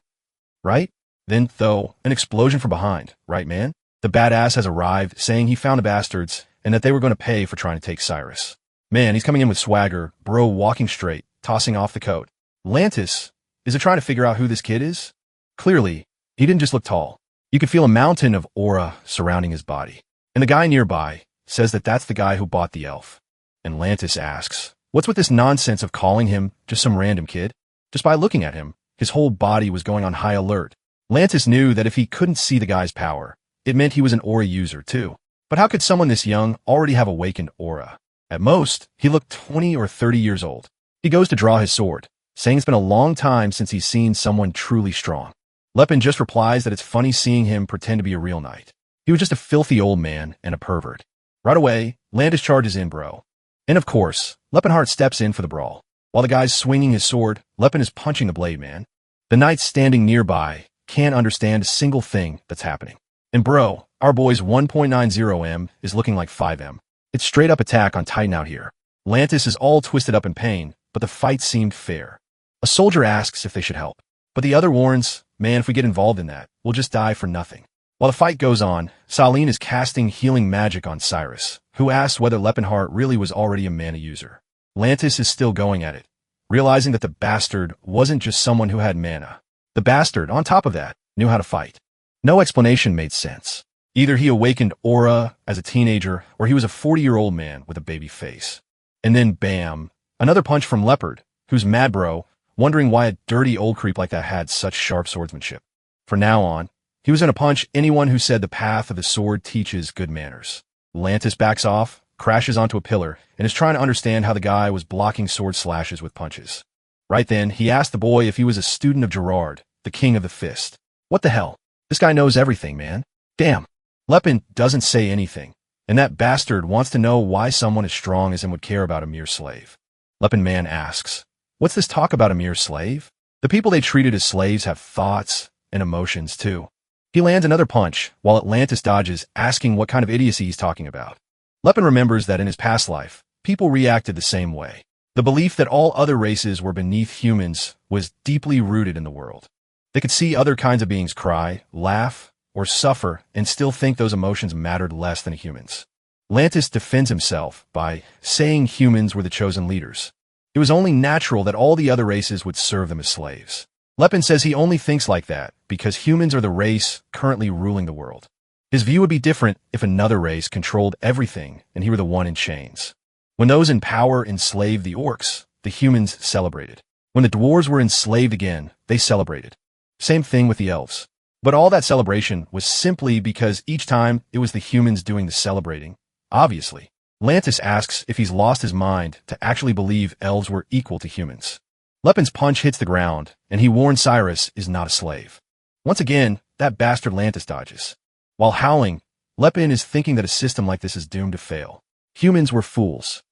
Right? Then, though, an explosion from behind, right, man? The badass has arrived, saying he found the bastards and that they were going to pay for trying to take Cyrus. Man, he's coming in with swagger, bro walking straight, tossing off the coat. Lantis, is it trying to figure out who this kid is? Clearly, he didn't just look tall. You could feel a mountain of aura surrounding his body. And the guy nearby says that that's the guy who bought the elf. And Lantis asks, what's with this nonsense of calling him just some random kid? Just by looking at him, his whole body was going on high alert. Lantis knew that if he couldn't see the guy's power, it meant he was an aura user too. But how could someone this young already have awakened aura? At most, he looked 20 or 30 years old. He goes to draw his sword, saying it's been a long time since he's seen someone truly strong. Lepin just replies that it's funny seeing him pretend to be a real knight. He was just a filthy old man and a pervert. Right away, Landis charges in, bro. And of course, Leppenhart steps in for the brawl. While the guy's swinging his sword, Lepin is punching the blade man. The knight standing nearby can't understand a single thing that's happening. And bro, Our boy's 1.90M is looking like 5M. It's straight up attack on Titan out here. Lantis is all twisted up in pain, but the fight seemed fair. A soldier asks if they should help, but the other warns, man, if we get involved in that, we'll just die for nothing. While the fight goes on, Saline is casting healing magic on Cyrus, who asks whether Leppenheart really was already a mana user. Lantis is still going at it, realizing that the bastard wasn't just someone who had mana. The bastard, on top of that, knew how to fight. No explanation made sense. Either he awakened aura as a teenager, or he was a 40-year-old man with a baby face. And then bam, another punch from Leopard, who's mad bro, wondering why a dirty old creep like that had such sharp swordsmanship. From now on, he was going to punch anyone who said the path of the sword teaches good manners. Lantis backs off, crashes onto a pillar, and is trying to understand how the guy was blocking sword slashes with punches. Right then, he asked the boy if he was a student of Gerard, the king of the fist. What the hell? This guy knows everything, man. Damn. Lepin doesn't say anything, and that bastard wants to know why someone as strong as him would care about a mere slave. Lepin Man asks, what's this talk about a mere slave? The people they treated as slaves have thoughts and emotions too. He lands another punch, while Atlantis dodges, asking what kind of idiocy he's talking about. Lepin remembers that in his past life, people reacted the same way. The belief that all other races were beneath humans was deeply rooted in the world. They could see other kinds of beings cry, laugh, or suffer, and still think those emotions mattered less than humans. Lantis defends himself by saying humans were the chosen leaders. It was only natural that all the other races would serve them as slaves. Lepin says he only thinks like that because humans are the race currently ruling the world. His view would be different if another race controlled everything and he were the one in chains. When those in power enslaved the orcs, the humans celebrated. When the dwarves were enslaved again, they celebrated. Same thing with the elves. But all that celebration was simply because each time it was the humans doing the celebrating. Obviously, Lantis asks if he's lost his mind to actually believe elves were equal to humans. Lepin's punch hits the ground, and he warns Cyrus is not a slave. Once again, that bastard Lantis dodges. While howling, Lepin is thinking that a system like this is doomed to fail. Humans were fools.